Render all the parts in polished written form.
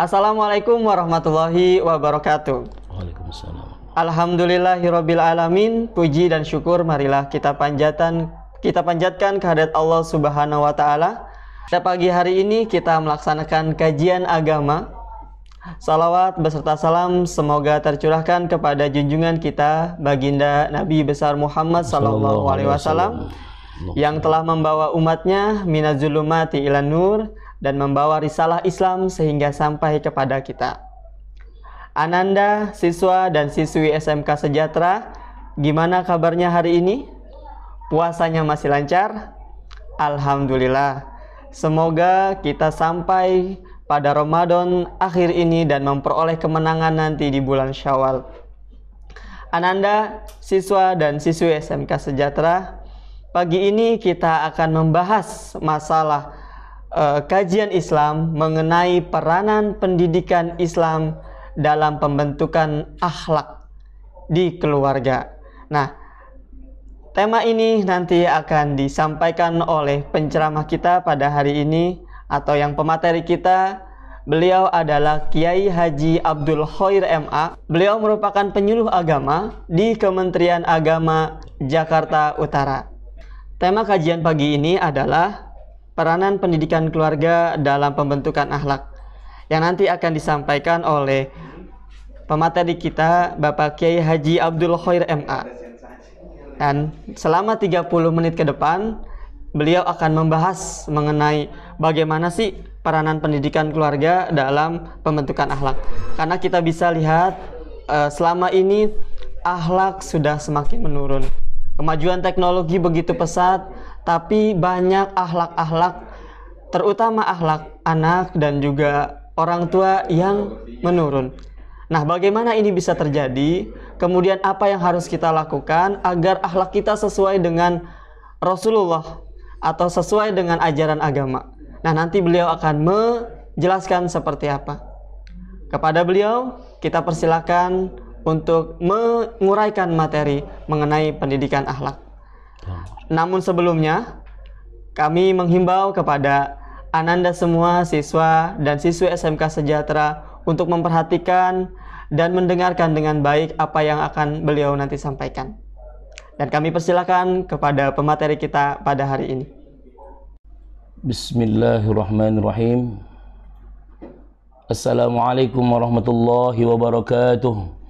Assalamualaikum warahmatullahi wabarakatuh. Waalaikumsalam. Alhamdulillahirabbil alamin. Puji dan syukur marilah kita panjatkan kehadirat Allah Subhanahu wa taala. Pada pagi hari ini kita melaksanakan kajian agama. Salawat beserta salam semoga tercurahkan kepada junjungan kita baginda Nabi besar Muhammad sallallahu alaihi wasallam yang telah membawa umatnya minazulumati ilan nur dan membawa risalah Islam sehingga sampai kepada kita. Ananda, siswa dan siswi SMK Sejahtera, gimana kabarnya hari ini? Puasanya masih lancar? Alhamdulillah. Semoga kita sampai pada Ramadan akhir ini dan memperoleh kemenangan nanti di bulan Syawal. Ananda, siswa dan siswi SMK Sejahtera, pagi ini kita akan membahas masalah kajian Islam mengenai peranan pendidikan Islam dalam pembentukan akhlak di keluarga. Nah, tema ini nanti akan disampaikan oleh penceramah kita pada hari ini atau yang pemateri kita. Beliau adalah Kiai Haji Abdul Khoir MA. Beliau merupakan penyuluh agama di Kementerian Agama Jakarta Utara. Tema kajian pagi ini adalah peranan pendidikan keluarga dalam pembentukan akhlak, yang nanti akan disampaikan oleh pemateri kita Bapak Kiai Haji Abdul Khoir MA. Dan selama 30 menit ke depan beliau akan membahas mengenai bagaimana sih peranan pendidikan keluarga dalam pembentukan akhlak. Karena kita bisa lihat selama ini akhlak sudah semakin menurun. Kemajuan teknologi begitu pesat, tapi banyak akhlak-akhlak, terutama akhlak anak dan juga orang tua yang menurun. Nah, bagaimana ini bisa terjadi? Kemudian apa yang harus kita lakukan agar akhlak kita sesuai dengan Rasulullah atau sesuai dengan ajaran agama? Nah, nanti beliau akan menjelaskan seperti apa. Kepada beliau, kita persilakan untuk menguraikan materi mengenai pendidikan akhlak. Namun sebelumnya, kami menghimbau kepada Ananda semua siswa dan siswi SMK Sejahtera untuk memperhatikan dan mendengarkan dengan baik apa yang akan beliau nanti sampaikan. Dan kami persilakan kepada pemateri kita pada hari ini. Bismillahirrahmanirrahim. Assalamualaikum warahmatullahi wabarakatuh.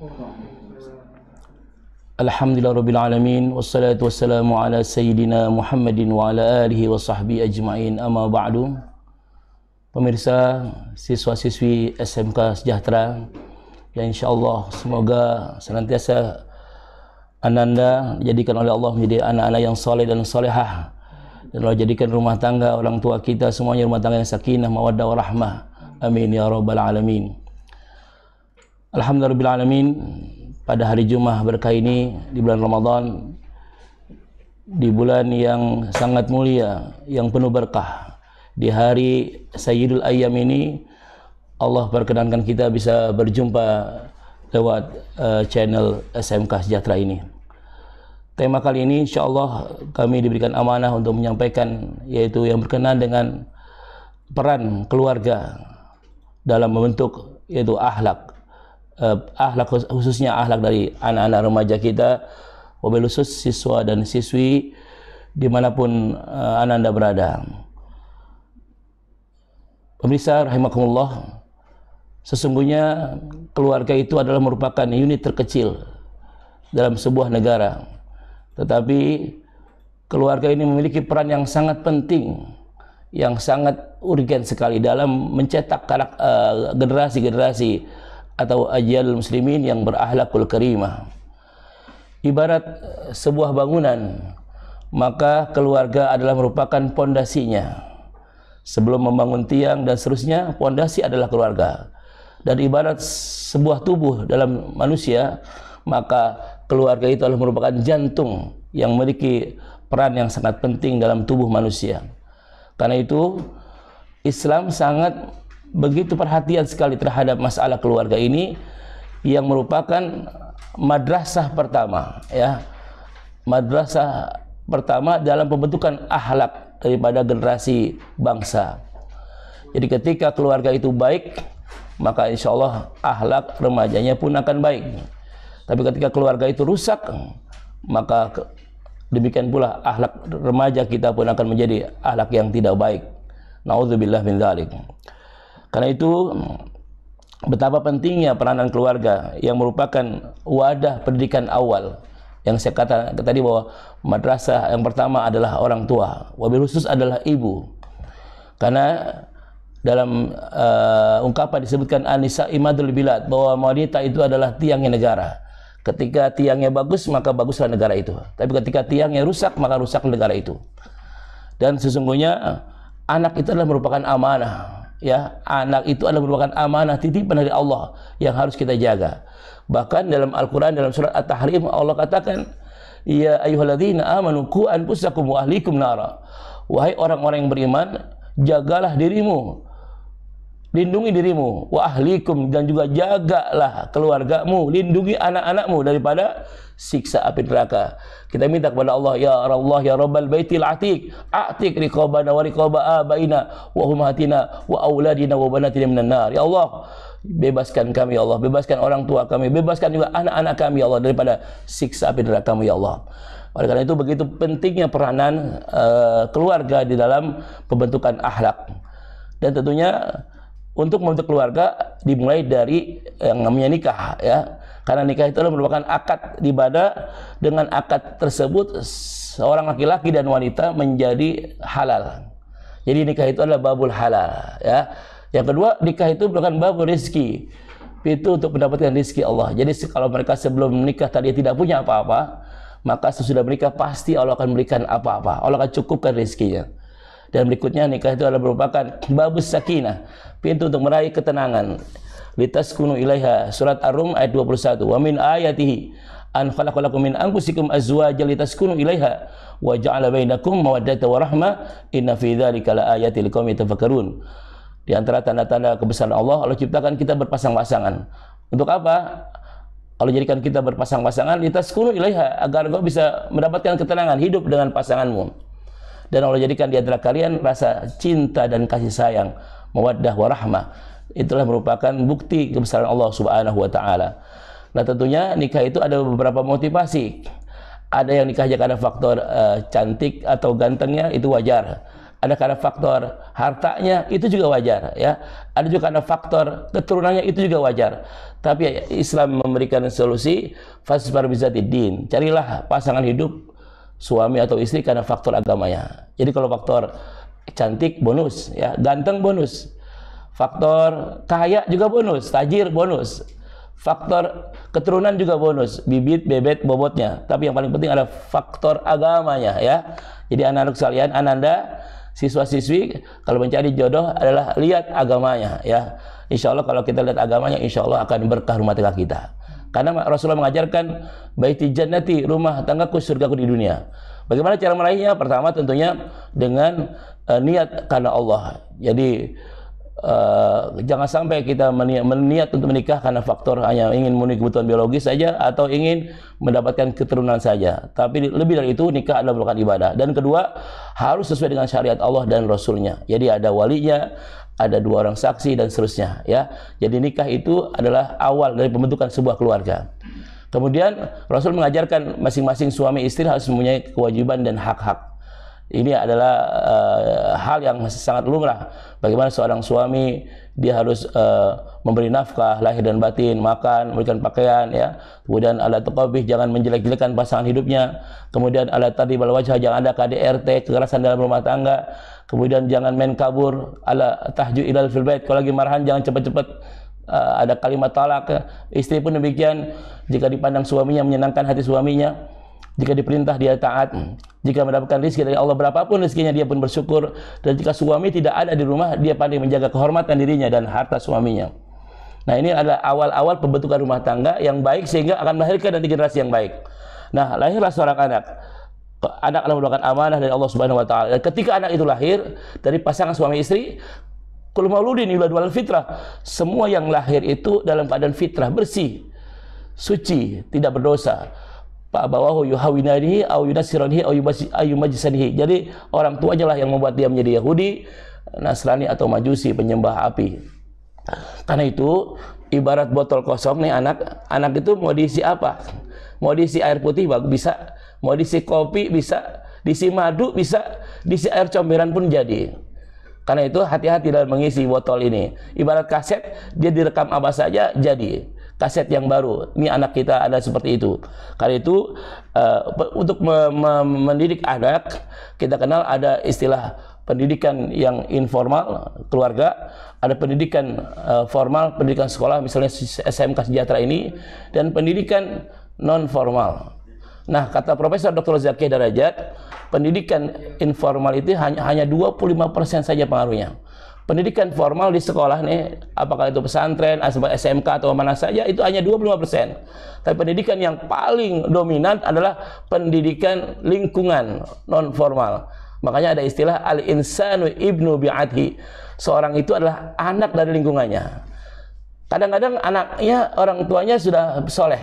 Alhamdulillahirabbil alamin, wassalatu wassalamu ala sayyidina Muhammadin wa ala alihi wa sahbihi ajmain, amma ba'du. Pemirsa, siswa-siswi SMK Sejahtera yang insyaallah semoga senantiasa Ananda dijadikan oleh Allah menjadi anak-anak yang saleh dan salehah, dan Allah jadikan rumah tangga orang tua kita semuanya rumah tangga yang sakinah, mawaddah warahmah. Amin ya rabbal alamin. Alhamdulillahirabbil alamin. Pada hari Jumat berkah ini di bulan Ramadan, di bulan yang sangat mulia, yang penuh berkah, di hari Sayyidul Ayyam ini, Allah perkenankan kita bisa berjumpa lewat channel SMK Sejahtera ini. Tema kali ini insyaallah kami diberikan amanah untuk menyampaikan, yaitu yang berkenaan dengan peran keluarga dalam membentuk yaitu akhlak. Akhlak khususnya akhlak dari anak-anak remaja kita, wabil khusus siswa dan siswi dimanapun Ananda berada. Pemirsa rahimakumullah, sesungguhnya keluarga itu adalah merupakan unit terkecil dalam sebuah negara, tetapi keluarga ini memiliki peran yang sangat penting, yang sangat urgen sekali dalam mencetak generasi-generasi atau ajyal muslimin yang berakhlakul karimah. Ibarat sebuah bangunan, maka keluarga adalah merupakan pondasinya. Sebelum membangun tiang dan seterusnya, pondasi adalah keluarga. Dan ibarat sebuah tubuh dalam manusia, maka keluarga itu adalah merupakan jantung yang memiliki peran yang sangat penting dalam tubuh manusia. Karena itu Islam sangat begitu perhatian sekali terhadap masalah keluarga ini, yang merupakan madrasah pertama, ya, madrasah pertama dalam pembentukan akhlak daripada generasi bangsa. Jadi ketika keluarga itu baik, maka insya Allah akhlak remajanya pun akan baik. Tapi ketika keluarga itu rusak, maka demikian pula akhlak remaja kita pun akan menjadi akhlak yang tidak baik. Nauzubillah min dzalik. Karena itu betapa pentingnya peranan keluarga yang merupakan wadah pendidikan awal. Yang saya kata tadi bahwa madrasah yang pertama adalah orang tua, wabil khusus adalah ibu. Karena dalam ungkapan disebutkan An-Nisa Imadul Bilad, bahwa wanita itu adalah tiangnya negara. Ketika tiangnya bagus, maka baguslah negara itu. Tapi ketika tiangnya rusak, maka rusak negara itu. Dan sesungguhnya anak itu adalah merupakan amanah. Ya, anak itu adalah merupakan amanah, titipan dari Allah yang harus kita jaga. Bahkan dalam Al-Quran, dalam surat At-Tahrim, Allah katakan, ya ayyuhalladzina amanu qu anfusakum wa ahlikum nara. Wahai orang-orang yang beriman, jagalah dirimu, lindungi dirimu, wa ahlikum, dan juga jagalah keluargamu, lindungi anak-anakmu daripada siksa api neraka. Kita minta kepada Allah, ya Allah, ya Rabbal Baitil Atiq, a'tiq riqabana wa riqaba abaina wa ummahatina wa auladina wa banatina minan nar. Ya Allah, bebaskan kami ya Allah, bebaskan orang tua kami, bebaskan juga anak-anak kami ya Allah daripada siksa api neraka-Mu ya Allah. Oleh karena itu begitu pentingnya peranan keluarga di dalam pembentukan akhlak. Dan tentunya untuk membentuk keluarga dimulai dari yang namanya nikah, ya. Karena nikah itu adalah merupakan akad ibadah. Dengan akad tersebut seorang laki-laki dan wanita menjadi halal. Jadi nikah itu adalah babul halal, ya. Yang kedua, nikah itu merupakan babul rizki, itu untuk mendapatkan rizki Allah. Jadi kalau mereka sebelum menikah tadi tidak punya apa-apa, maka sesudah menikah pasti Allah akan memberikan apa-apa. Allah akan cukupkan rizkinya. Dan berikutnya nikah itu adalah merupakan babus sakinah, pintu untuk meraih ketenangan. Litaskunu ilaiha, surat Ar-Rum ayat 21. Wa min ayatihi an khalaqalakum min anfusikum azwajan litaskunu ilaiha wa ja'ala bainakum mawaddatan wa rahmah inna fi dzalika laayatil liqaumin yatafakkarun. Di antara tanda-tanda kebesaran Allah, Allah ciptakan kita berpasang-pasangan. Untuk apa? Allah jadikan kita berpasang-pasangan litaskunu ilaiha, agar engkau bisa mendapatkan ketenangan hidup dengan pasanganmu. Dan Allah jadikan di antara kalian rasa cinta dan kasih sayang, mawaddah warahmah. Itulah merupakan bukti kebesaran Allah Subhanahu wa taala. Nah, tentunya nikah itu ada beberapa motivasi. Ada yang nikahnya karena faktor cantik atau gantengnya, itu wajar. Ada karena faktor hartanya, itu juga wajar, ya. Ada juga karena faktor keturunannya, itu juga wajar. Tapi Islam memberikan solusi, fasbar bizatid din. Carilah pasangan hidup suami atau istri karena faktor agamanya. Jadi kalau faktor cantik bonus, ya, ganteng bonus. Faktor kaya juga bonus, tajir bonus. Faktor keturunan juga bonus, bibit, bebet, bobotnya. Tapi yang paling penting ada faktor agamanya, ya. Jadi anak-anak sekalian, ananda, siswa-siswi, kalau mencari jodoh adalah lihat agamanya, ya. Insya Allah kalau kita lihat agamanya, insya Allah akan berkah rumah tangga kita. Karena Rasulullah mengajarkan baiti jannati, rumah tanggaku surgaku di dunia. Bagaimana cara meraihnya? Pertama tentunya dengan niat karena Allah. Jadi jangan sampai kita meniat untuk menikah karena faktor hanya ingin memenuhi kebutuhan biologis saja atau ingin mendapatkan keturunan saja. Tapi lebih dari itu, nikah adalah merupakan ibadah. Dan kedua, harus sesuai dengan syariat Allah dan Rasulnya. Jadi ada walinya, ada dua orang saksi dan seterusnya, ya. Jadi nikah itu adalah awal dari pembentukan sebuah keluarga. Kemudian Rasul mengajarkan masing-masing suami istri harus mempunyai kewajiban dan hak-hak. Ini adalah hal yang sangat lumrah. Bagaimana seorang suami, dia harus memberi nafkah lahir dan batin, makan, memberikan pakaian, ya. Kemudian ala taqabih, jangan menjelek-jelekan pasangan hidupnya. Kemudian ala tadribal wajha, jangan ada KDRT, kekerasan dalam rumah tangga. Kemudian jangan main kabur, ala tahju ilal fil bait, kalau lagi marahan jangan cepat-cepat ada kalimat talak. Istri pun demikian, jika dipandang suaminya menyenangkan hati suaminya, jika diperintah dia taat, jika mendapatkan rezeki dari Allah berapapun rezekinya dia pun bersyukur, dan jika suami tidak ada di rumah dia pandai menjaga kehormatan dirinya dan harta suaminya. Nah, ini adalah awal-awal pembentukan rumah tangga yang baik sehingga akan melahirkan nanti generasi yang baik. Nah, lahirlah seorang anak. Anak adalah merupakan amanah dari Allah Subhanahu wa taala. Dan ketika anak itu lahir dari pasangan suami istri, kullu mauludin yuladu alal fitrah, semua yang lahir itu dalam keadaan fitrah, bersih, suci, tidak berdosa. Pak bawahu yuhawinanihi au yunasiranihi au yumajisanihi. Jadi orang tuanya lah yang membuat dia menjadi Yahudi, Nasrani atau Majusi, penyembah api. Karena itu ibarat botol kosong nih, anak itu mau diisi apa? Mau diisi air putih bisa, mau diisi kopi bisa, diisi madu bisa, diisi air comberan pun jadi. Karena itu hati-hati dalam mengisi botol ini. Ibarat kaset, dia direkam apa saja jadi kaset yang baru. Ini anak kita ada seperti itu. Karena itu untuk mendidik anak, kita kenal ada istilah pendidikan yang informal keluarga, ada pendidikan formal, pendidikan sekolah, misalnya SMK Sejahtera ini, dan pendidikan non formal. Nah, kata Profesor Dr. Zaki Darajat, pendidikan informal itu hanya 25% saja pengaruhnya. Pendidikan formal di sekolah nih, apakah itu pesantren, SMK atau mana saja, itu hanya 25%. Tapi pendidikan yang paling dominan adalah pendidikan lingkungan non formal. Makanya ada istilah al-insanu ibnu bi'adhi. Seorang itu adalah anak dari lingkungannya. Kadang-kadang anaknya, orang tuanya sudah soleh,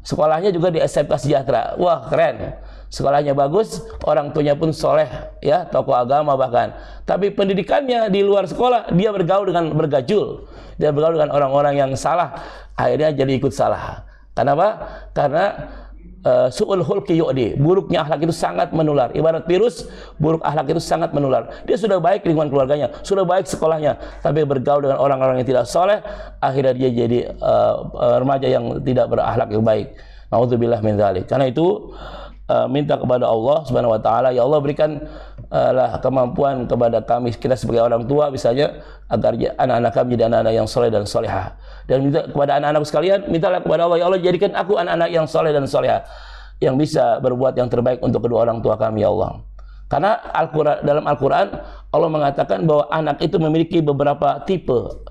sekolahnya juga di SMK Sejahtera. Wah, keren. Sekolahnya bagus, orang tuanya pun soleh, ya, tokoh agama bahkan. Tapi pendidikannya di luar sekolah, dia bergaul dengan bergajul, dia bergaul dengan orang-orang yang salah, akhirnya jadi ikut salah. Kenapa? Karena su'ul hulki yu'di, buruknya akhlak itu sangat menular. Ibarat virus, buruk akhlak itu sangat menular. Dia sudah baik lingkungan keluarganya, sudah baik sekolahnya, tapi bergaul dengan orang-orang yang tidak soleh, akhirnya dia jadi remaja yang tidak berakhlak yang baik. Nauzubillah min dzalik. Karena itu minta kepada Allah Subhanahu wa taala, ya Allah berikan lah kemampuan kepada kami, kita sebagai orang tua misalnya, agar anak-anak kami menjadi anak-anak yang soleh dan solehah. Dan minta kepada anak-anakku sekalian, mintalah kepada Allah, ya Allah jadikan aku anak-anak yang soleh dan solehah, yang bisa berbuat yang terbaik untuk kedua orang tua kami, ya Allah. Karena dalam Al-Quran Allah mengatakan bahwa anak itu memiliki beberapa tipe.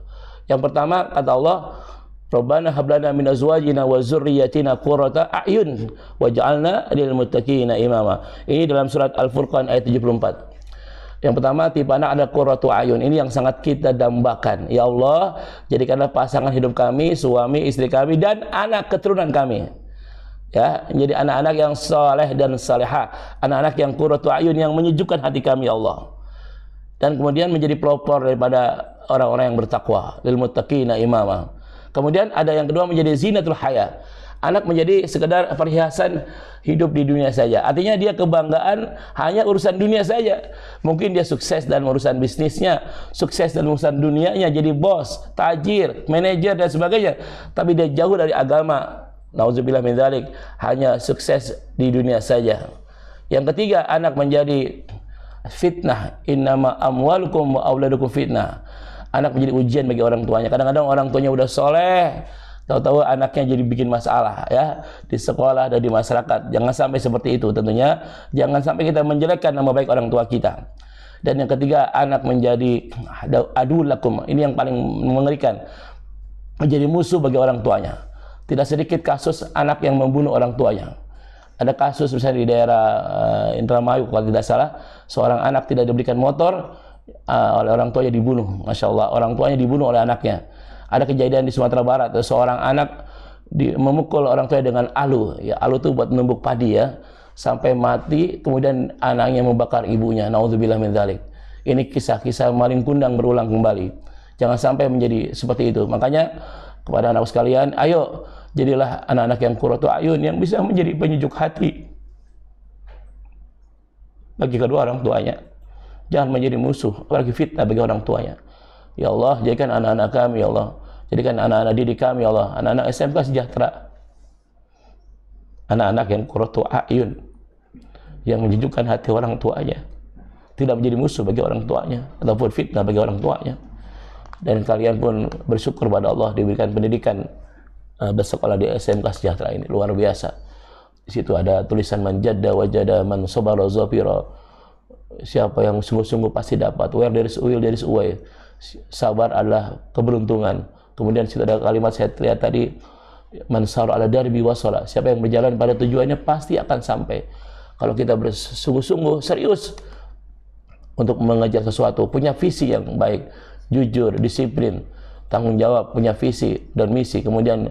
Yang pertama kata Allah, Rabbana hab lana min azwajina wa dzurriyyatina qurrata a'yun waj'alna lil muttaqina imama. Ini dalam surat Al-Furqan ayat 74. Yang pertama tipe anak ada qurratu a'yun. Ini yang sangat kita dambakan. Ya Allah, jadikanlah pasangan hidup kami, suami, istri kami, dan anak keturunan kami, ya, menjadi anak-anak yang saleh dan salehah, anak-anak yang qurratu a'yun, yang menyejukkan hati kami, ya Allah. Dan kemudian menjadi pelopor daripada orang-orang yang bertakwa, lil muttaqina imama. Kemudian ada yang kedua menjadi zinatul haya. Anak menjadi sekedar perhiasan hidup di dunia saja. Artinya dia kebanggaan hanya urusan dunia saja. Mungkin dia sukses dalam urusan bisnisnya, sukses dalam urusan dunianya, jadi bos, tajir, manajer dan sebagainya. Tapi dia jauh dari agama. Nauzubillah min dzalik, hanya sukses di dunia saja. Yang ketiga, anak menjadi fitnah. Innama amwalukum wa auladukum fitnah. Anak menjadi ujian bagi orang tuanya. Kadang-kadang orang tuanya udah soleh, tahu-tahu anaknya jadi bikin masalah, ya, di sekolah dan di masyarakat. Jangan sampai seperti itu tentunya. Jangan sampai kita menjelekkan nama baik orang tua kita. Dan yang ketiga, anak menjadi adulakum. Ini yang paling mengerikan. Menjadi musuh bagi orang tuanya. Tidak sedikit kasus anak yang membunuh orang tuanya. Ada kasus misalnya di daerah Indramayu kalau tidak salah, seorang anak tidak diberikan motor, oleh orang tuanya dibunuh. Masya Allah, orang tuanya dibunuh oleh anaknya. Ada kejadian di Sumatera Barat, seorang anak memukul orang tuanya dengan alu. Ya, alu itu buat menumbuk padi, ya, sampai mati. Kemudian anaknya membakar ibunya. Nauzubillah min dzalik. Ini kisah-kisah maling kundang berulang kembali. Jangan sampai menjadi seperti itu. Makanya kepada anak sekalian, ayo jadilah anak-anak yang qurratu a'yun, yang bisa menjadi penyejuk hati bagi kedua orang tuanya. Jangan menjadi musuh, apalagi fitnah bagi orang tuanya. Ya Allah, jadikan anak-anak kami, ya Allah, jadikan anak-anak didik kami, ya Allah, anak-anak SMK Sejahtera, anak-anak yang qurratu a'yun, yang menyejukkan hati orang tuanya, tidak menjadi musuh bagi orang tuanya ataupun fitnah bagi orang tuanya. Dan kalian pun bersyukur pada Allah diberikan pendidikan bersekolah di SMK Sejahtera ini, luar biasa. Di situ ada tulisan man jadda wajada, man sabara zafira. Siapa yang sungguh-sungguh pasti dapat. Where there is will, there is way. Sabar adalah keberuntungan. Kemudian situ ada kalimat saya lihat tadi, man sar ala darbi wasala. Siapa yang berjalan pada tujuannya pasti akan sampai. Kalau kita bersungguh-sungguh serius untuk mengejar sesuatu, punya visi yang baik, jujur, disiplin, tanggung jawab, punya visi dan misi, kemudian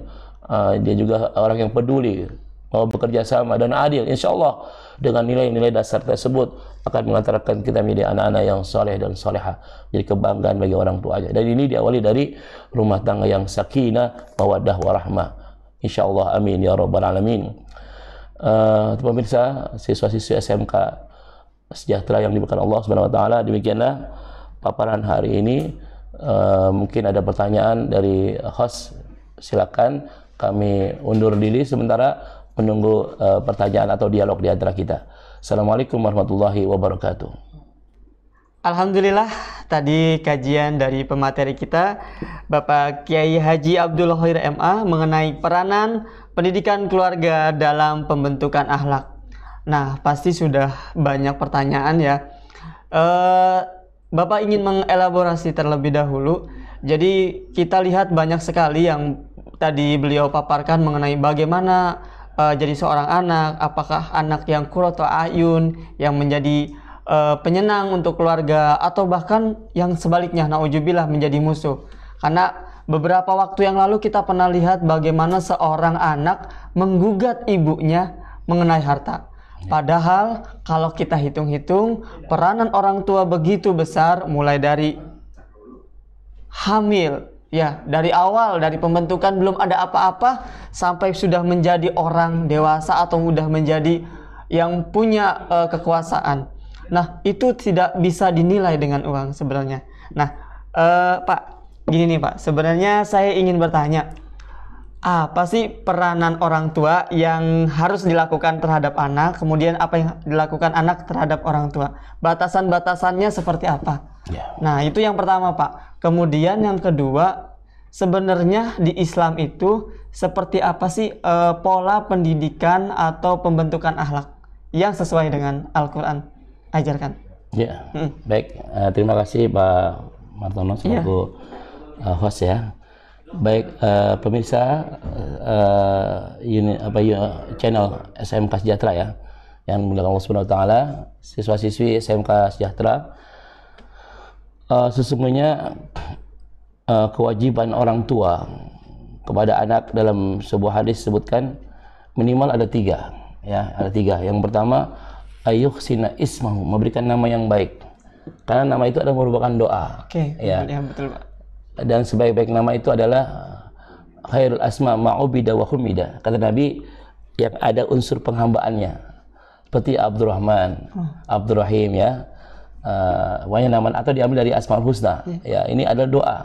dia juga orang yang peduli mau bekerja sama dan adil, insya Allah dengan nilai-nilai dasar tersebut akan mengantarkan kita menjadi anak-anak yang soleh dan soleha, jadi kebanggaan bagi orang tuanya. Dan ini diawali dari rumah tangga yang sakinah, mawaddah, warahmah. Insya Allah, amin ya rabbal alamin. Pemirsa, siswa-siswi SMK Sejahtera yang diberkahi Allah Subhanahu wa taala, demikianlah paparan hari ini. Mungkin ada pertanyaan dari host, silakan. Kami undur diri sementara menunggu pertanyaan atau dialog di antara kita. Assalamualaikum warahmatullahi wabarakatuh. Alhamdulillah, tadi kajian dari pemateri kita Bapak Kiai Haji Abdul Khair MA mengenai peranan pendidikan keluarga dalam pembentukan akhlak. Nah, pasti sudah banyak pertanyaan ya. Bapak ingin mengelaborasi terlebih dahulu. Jadi kita lihat banyak sekali yang tadi beliau paparkan mengenai bagaimana jadi seorang anak, apakah anak yang qurratu a'yun, yang menjadi penyenang untuk keluarga, atau bahkan yang sebaliknya, na'udzubillah, menjadi musuh. Karena beberapa waktu yang lalu kita pernah lihat bagaimana seorang anak menggugat ibunya mengenai harta. Padahal kalau kita hitung-hitung, peranan orang tua begitu besar, mulai dari hamil, ya, dari awal, dari pembentukan belum ada apa-apa sampai sudah menjadi orang dewasa atau sudah menjadi yang punya kekuasaan. Nah, itu tidak bisa dinilai dengan uang sebenarnya. Nah, Pak, gini nih Pak, sebenarnya saya ingin bertanya, apa sih peranan orang tua yang harus dilakukan terhadap anak, kemudian apa yang dilakukan anak terhadap orang tua? Batasan-batasannya seperti apa? Ya. Nah, itu yang pertama Pak. Kemudian yang kedua, sebenarnya di Islam itu seperti apa sih pola pendidikan atau pembentukan akhlak yang sesuai dengan Al-Quran? Ajarkan. Ya, baik. Terima kasih Pak Martono selaku host ya. Baik, pemirsa channel SMK Sejahtera ya, yang dimuliakan Allah Subhanahu wa taala, siswa-siswi SMK Sejahtera, sesungguhnya kewajiban orang tua kepada anak dalam sebuah hadis disebutkan minimal ada 3 ya, ada 3. Yang pertama, ayyuhsina ismahu, memberikan nama yang baik, karena nama itu adalah merupakan doa. Oke, ya. Ya betul Pak. Dan sebaik-baik nama itu adalah khairul asma ma'ubida wa humida, kata Nabi, yang ada unsur penghambaannya, seperti Abdurrahman, Abdurrahim ya, banyak nama atau diambil dari Asmaul Husna ya, ini adalah doa.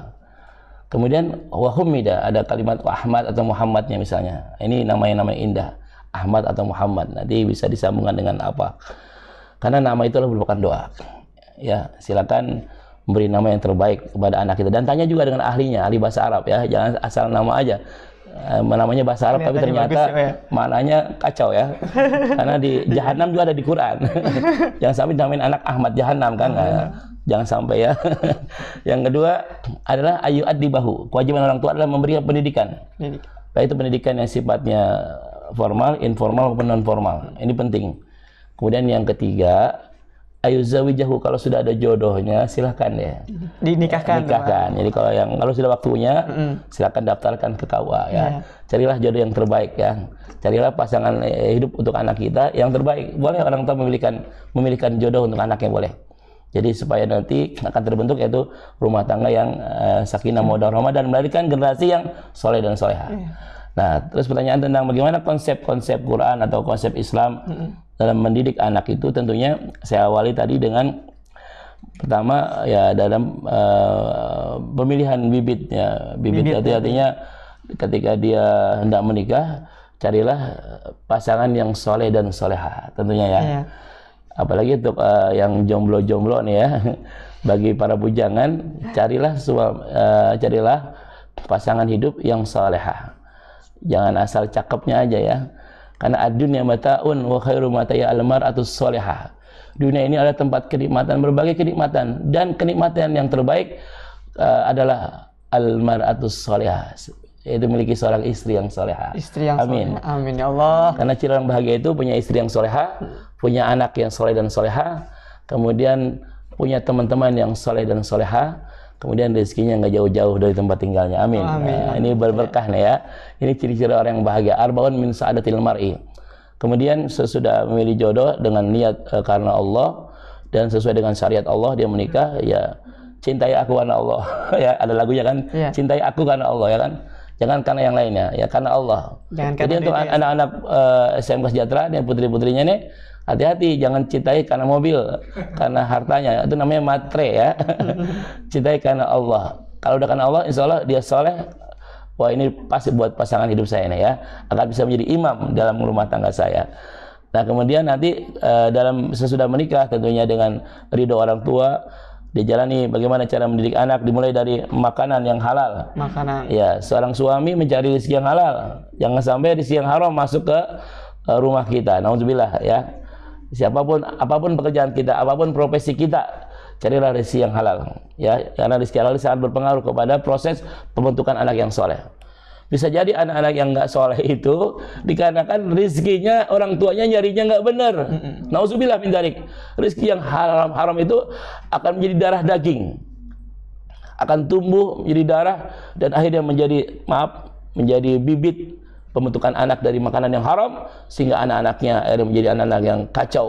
Kemudian wa humida, ada kalimat Ahmad atau Muhammadnya misalnya, ini nama-nama indah, Ahmad atau Muhammad, nanti bisa disambungkan dengan apa, karena nama itu adalah merupakan doa ya. Silakan memberi nama yang terbaik kepada anak kita, dan tanya juga dengan ahlinya, ahli bahasa Arab ya, jangan asal nama aja. Namanya bahasa Arab tapi ternyata bagus, ya. Maknanya kacau ya. Karena di Jahannam juga ada di Quran. Jangan sampai namain anak Ahmad Jahannam kan. Jangan sampai ya. Yang kedua adalah ayu addibahu. Kewajiban orang tua adalah memberikan pendidikan. Baik itu pendidikan yang sifatnya formal, informal maupun non formal. Ini penting. Kemudian yang ketiga, ayu zawijahu, kalau sudah ada jodohnya silahkan ya dinikahkan. Jadi kalau sudah waktunya silahkan daftarkan ke KUA ya. Carilah jodoh yang terbaik ya. Carilah pasangan hidup untuk anak kita yang terbaik. Boleh orang tua memilihkan jodoh untuk anaknya, boleh. Jadi supaya nanti akan terbentuk yaitu rumah tangga yang sakinah mawaddah warahmah dan melahirkan generasi yang soleh dan soleha. Nah, terus pertanyaan tentang bagaimana konsep-konsep Quran atau konsep Islam dalam mendidik anak itu, tentunya saya awali tadi dengan pertama ya dalam pemilihan bibitnya. Bibit itu artinya ketika dia hendak menikah, carilah pasangan yang soleh dan soleha tentunya ya. Apalagi untuk yang jomblo-jomblo nih ya, bagi para bujangan, carilah pasangan hidup yang soleha. Jangan asal cakepnya aja ya. Karena ad-dunya mata'un wa khairu mata'i al-mar'atus solehah. Dunia ini adalah tempat kenikmatan, berbagai kenikmatan, dan kenikmatan yang terbaik adalah al-mar'atus solehah, yaitu memiliki seorang istri yang soleha. Istri yang amin. Soleha. Amin ya Allah. Karena ciri orang bahagia itu punya istri yang soleha, punya anak yang soleh dan soleha, kemudian punya teman-teman yang soleh dan soleha, kemudian rezekinya nggak jauh-jauh dari tempat tinggalnya. Amin. Nah, ini berberkah nih ya. Ini ciri-ciri orang yang bahagia. Arbaun min sa'adatil mar'i. Kemudian sesudah memilih jodoh dengan niat karena Allah dan sesuai dengan syariat Allah, dia menikah, ya cintai aku karena Allah. Ya, ada lagunya kan? Ya. Cintai aku karena Allah, ya kan? Jangan karena yang lainnya, ya karena Allah. Jadi untuk anak-anak SMK Sejahtera dan putri-putrinya nih, hati-hati, jangan cintai karena mobil, karena hartanya, itu namanya matre ya. Cintai karena Allah. Kalau udah karena Allah, insya Allah dia soleh. Wah, ini pasti buat pasangan hidup saya ini ya, akan bisa menjadi imam dalam rumah tangga saya. Nah, kemudian nanti dalam sesudah menikah tentunya dengan ridho orang tua, dijalani bagaimana cara mendidik anak, dimulai dari makanan yang halal. Makanan. Ya, seorang suami mencari rezeki yang halal, jangan sampai rezeki yang haram masuk ke rumah kita. Nauzubillah ya. Siapapun, apapun pekerjaan kita, apapun profesi kita, carilah rezeki yang halal ya, karena rezeki halal sangat berpengaruh kepada proses pembentukan anak yang soleh. Bisa jadi anak-anak yang nggak soleh itu dikarenakan rezekinya orang tuanya nyarinya nggak benar. Nauzubillah min dzalik. Rezeki yang haram itu akan menjadi darah daging, akan tumbuh menjadi darah dan akhirnya menjadi bibit pembentukan anak dari makanan yang haram, sehingga anak-anaknya akhirnya menjadi anak-anak yang kacau,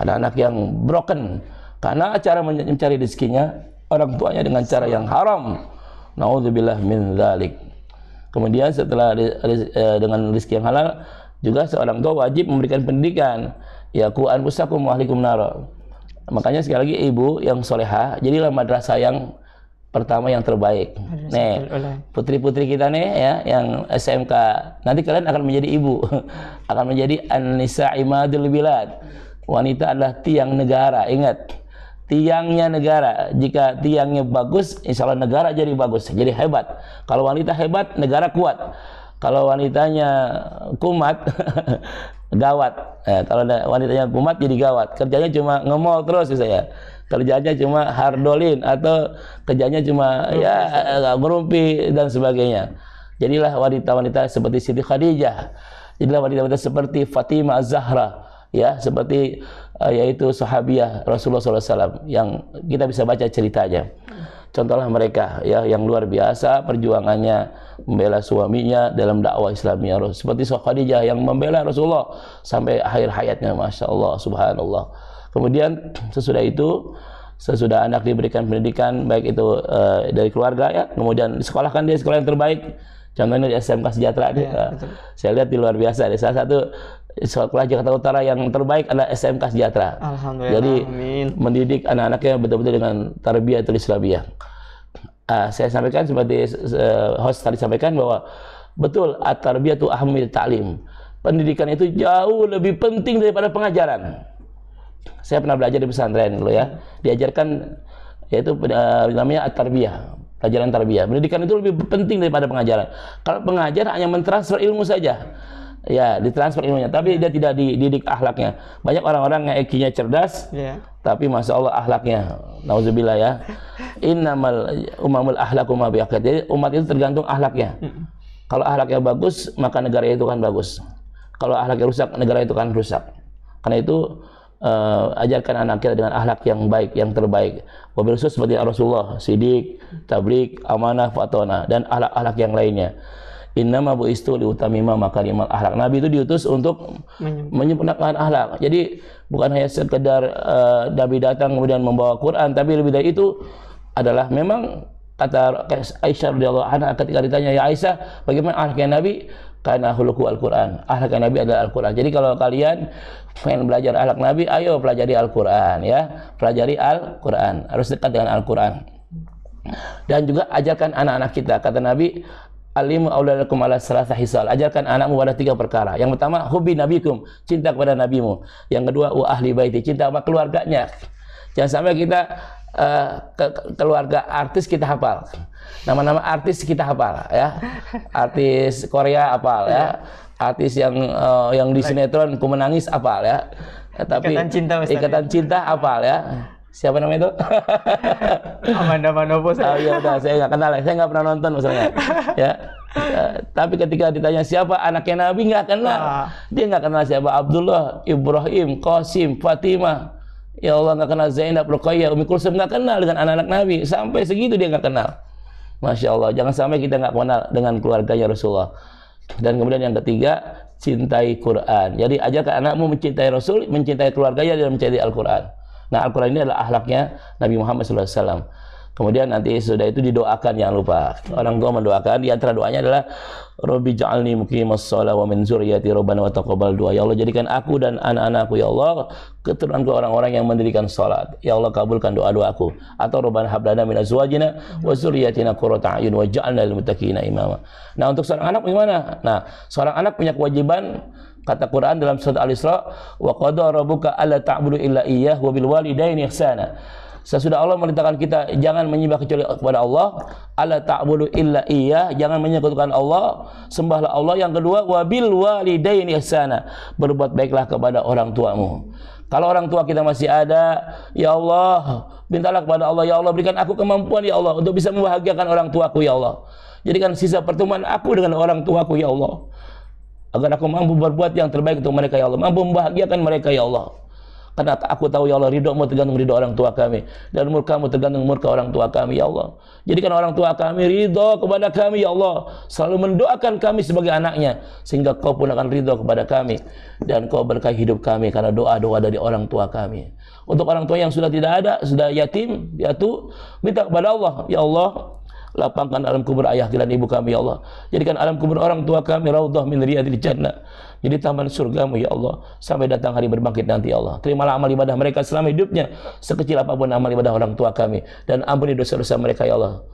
anak-anak yang broken, karena cara mencari rezekinya orang tuanya dengan cara yang haram. Nauzubillah min dzalik. Kemudian setelah dengan rezeki yang halal, juga seorang tua wajib memberikan pendidikan. Ya, qu anfusakum wa ahlikum nar. Makanya sekali lagi ibu yang solehah, jadilah madrasah yang pertama yang terbaik. Nih, putri-putri kita nih ya, yang SMK, nanti kalian akan menjadi ibu, akan menjadi an-nisa imadul bilad. Wanita adalah tiang negara. Ingat, tiangnya negara. Jika tiangnya bagus, insya Allah negara jadi bagus, jadi hebat. Kalau wanita hebat, negara kuat. Kalau wanitanya kumat, gawat. Kalau wanitanya kumat, jadi gawat. Kerjanya cuma ngemol terus saya. Kerjanya cuma hardolin atau kerjanya cuma ya ngerumpi dan sebagainya. Jadilah wanita-wanita seperti Siti Khadijah. Jadilah wanita-wanita seperti Fatimah Az-Zahra, ya, seperti yaitu sahabiah Rasulullah SAW yang kita bisa baca ceritanya. Contohlah mereka ya, yang luar biasa perjuangannya membela suaminya dalam dakwah Islamiyah, seperti Khadijah yang membela Rasulullah sampai akhir hayatnya, masya Allah, subhanallah. Kemudian sesudah itu, sesudah anak diberikan pendidikan baik itu dari keluarga ya, kemudian disekolahkan dia sekolah yang terbaik. Contohnya di SMK Sejahtera, saya lihat di luar biasa. Salah satu sekolah Jakarta Utara yang terbaik adalah SMK Sejahtera. Alhamdulillah. Jadi amin. Mendidik anak-anaknya betul-betul dengan tarbiyatul islamiyah. Saya sampaikan seperti host tadi sampaikan bahwa betul at-tarbiyatu ahammil ta'lim. Pendidikan itu jauh lebih penting daripada pengajaran. Saya pernah belajar di pesantren dulu ya, diajarkan yaitu namanya at-tarbiyah, pelajaran tarbiyah. Pendidikan itu lebih penting daripada pengajaran. Kalau pengajar hanya mentransfer ilmu saja, ya ditransfer ilmunya, tapi dia tidak dididik akhlaknya. Banyak orang-orang yang IQ-nya cerdas, tapi masya Allah akhlaknya, nauzubillah ya. Innamal umamul akhlaqu ma biaqad. Jadi umat itu tergantung akhlaknya. Kalau akhlaknya bagus, maka negara itu kan bagus. Kalau akhlaknya rusak, negara itu kan rusak. Karena itu ajarkan anak kita dengan akhlak yang baik, yang terbaik. Wabil khusus seperti Rasulullah, sidik, tablik, amanah, fatona, dan akhlak-akhlak yang lainnya. Innama bu'istu liutamima makarimal akhlak. Nabi itu diutus untuk menyempurnakan akhlak. Jadi bukan hanya sekedar Nabi datang kemudian membawa Quran, tapi lebih dari itu adalah memang kata Aisyah radhiyallahu anha ketika ditanya, ya Aisyah, bagaimana akhlaknya Nabi? Karena khuluqu Al-Quran, akhlak Nabi adalah Al-Quran. Jadi kalau kalian pengen belajar akhlak Nabi, ayo pelajari Al-Quran ya, pelajari Al-Quran, harus dekat dengan Al-Quran. Dan juga ajarkan anak-anak kita, kata Nabi, alimu auladakum ala salasah hisal, ajarkan anakmu pada 3 perkara. Yang pertama, hubbi nabikum, cinta kepada nabimu. Yang kedua, wa ahli baiti, cinta sama keluarganya. Jangan sampai kita keluarga artis kita hafal, nama-nama artis kita hafal ya, artis Korea hafal ya, artis yang di sinetron Ku Menangis hafal ya, tapi Ikatan Cinta hafal ya. Siapa namanya itu? Amanda Manopo. Ya udah, saya nggak kenal, saya nggak pernah nonton misalnya ya. Tapi ketika ditanya siapa anaknya Nabi, nggak kenal. Dia nggak kenal siapa Abdullah, Ibrahim, Qasim, Fatimah. Ya Allah, nggak kenal Zainab, Ruqayyah, Ummi Kulsum, nggak kenal dengan anak-anak Nabi. Sampai segitu dia nggak kenal. Masya Allah, jangan sampai kita nggak kenal dengan keluarganya Rasulullah. Dan kemudian yang ketiga, cintai Quran. Jadi ajarkan anakmu mencintai Rasul, mencintai keluarganya, dan mencintai Al-Quran. Nah, Al-Quran ini adalah akhlaknya Nabi Muhammad SAW. Kemudian nanti sudah itu didoakan, jangan lupa. Orang tua mendoakan, di antara doanya adalah Rabbi ja'alni muqimas shalah wa min dzurriyyati rabbana wa taqabbal du'a. Ya Allah, jadikan aku dan anak-anakku ya Allah keturunanku orang-orang yang mendirikan salat. Ya Allah, kabulkan doa-doaku. Atau Rabbana hab lana min azwajina wa dzurriyyatina qurrata a'yun waj'alna lil muttaqina imama. Nah, untuk seorang anak bagaimana? Nah, seorang anak punya kewajiban, kata Quran dalam surat Al-Isra, wa qada rabbuka alla ta'budu illa iyyah wa bil walidaini ihsana. Sesudah Allah memerintahkan kita jangan menyembah kecuali kepada Allah, alla ta'budu illa iyyah, jangan menyekutukan Allah, sembahlah Allah. Yang kedua, wabil walidaini ihsana, berbuat baiklah kepada orang tuamu. Kalau orang tua kita masih ada, ya Allah, mintalah kepada Allah, ya Allah berikan aku kemampuan ya Allah untuk bisa membahagiakan orang tuaku ya Allah. Jadikan sisa pertemuan aku dengan orang tuaku ya Allah, agar aku mampu berbuat yang terbaik untuk mereka ya Allah, mampu membahagiakan mereka ya Allah. Karena aku tahu ya Allah, ridhomu tergantung ridho orang tua kami, dan murkamu tergantung murka orang tua kami ya Allah. Jadikan orang tua kami ridho kepada kami ya Allah, selalu mendoakan kami sebagai anaknya, sehingga kau pun akan ridho kepada kami, dan kau berkahi hidup kami karena doa-doa dari orang tua kami. Untuk orang tua yang sudah tidak ada, sudah yatim, piatu, minta kepada Allah, ya Allah, lapangkan alam kubur ayah dan ibu kami ya Allah. Jadikan alam kubur orang tua kami raudhah min riyadil jannah, jadi taman surgamu ya Allah, sampai datang hari berbangkit nanti ya Allah. Terimalah amal ibadah mereka selama hidupnya, sekecil apapun amal ibadah orang tua kami, dan ampuni dosa-dosa mereka ya Allah,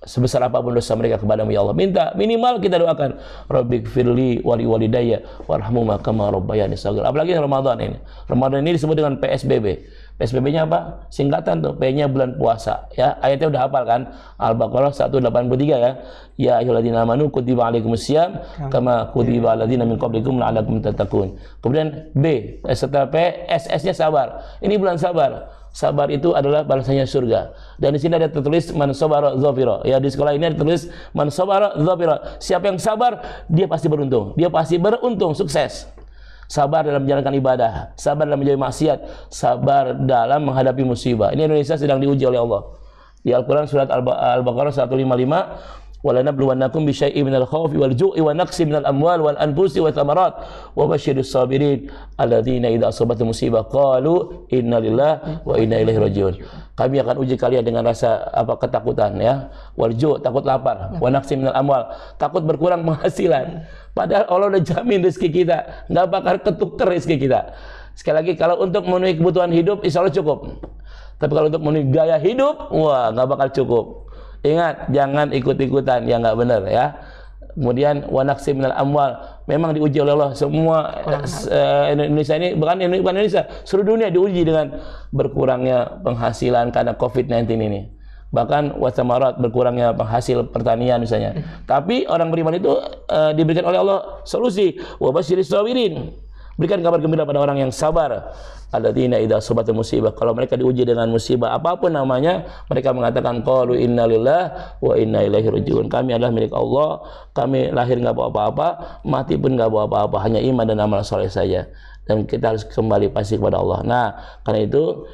sebesar apapun dosa mereka kepadamu ya Allah. Minta minimal kita doakan, Rabbighfirli wali walidayya warhamhuma kama rabbayani shaghira. Apalagi Ramadan ini. Ramadan ini disebut dengan PSBB. PSBB-nya apa? Singkatan tuh, P-nya bulan puasa ya. Ayatnya udah hafal kan? Al-Baqarah 183 ya. Ya ayyuhalladzina amanu kutiba alaikumusiyam kama kutiba aladzina min qablikum la'allakum tattaqun. Kemudian B, setelah P, SS-nya sabar. Ini bulan sabar. Sabar itu adalah balasannya surga. Dan di sini ada tertulis man sabara dzafira. Ya, di sekolah ini ada tertulis man sabara dzafira. Siapa yang sabar, dia pasti beruntung. Dia pasti beruntung, sukses. Sabar dalam menjalankan ibadah, sabar dalam menjauhi maksiat, sabar dalam menghadapi musibah. Ini Indonesia sedang diuji oleh Allah. Di Al-Quran surat Al-Baqarah 155, walanabluwannakum bisyai'in minal khawfi wal ju'i wa naqsi minal amwal wal anfusi wa thamarat wa basyirus sabirin alladzina idza asabathum musibah qalu inna lillahi wa inna ilaihi rajiun. Kami akan uji kalian dengan rasa ketakutan ya, wal ju', takut lapar, wa naqsi minal amwal, takut berkurang penghasilan. Padahal Allah udah jamin rezeki kita, nggak bakal ketukar rezeki kita. Sekali lagi, kalau untuk memenuhi kebutuhan hidup, insya Allah cukup. Tapi kalau untuk memenuhi gaya hidup, wah nggak bakal cukup. Ingat, jangan ikut-ikutan yang nggak benar ya. Kemudian wanaksi minal amwal, memang diuji oleh Allah. Semua Indonesia ini, bukan Indonesia, seluruh dunia diuji dengan berkurangnya penghasilan karena COVID-19 ini. Bahkan wasamarat, berkurangnya penghasil pertanian misalnya. Tapi orang beriman itu diberikan oleh Allah solusi. Wa basyiris sabirin, berikan kabar gembira pada orang yang sabar. Alladzina idza asabathum musibah, kalau mereka diuji dengan musibah apapun namanya, mereka mengatakan qalu inna lillahi wa inna ilaihi rajiun. Kami adalah milik Allah, kami lahir enggak bawa apa-apa, mati pun enggak bawa apa-apa, hanya iman dan amal saleh saja. Dan kita harus kembali pasti kepada Allah. Nah, karena itu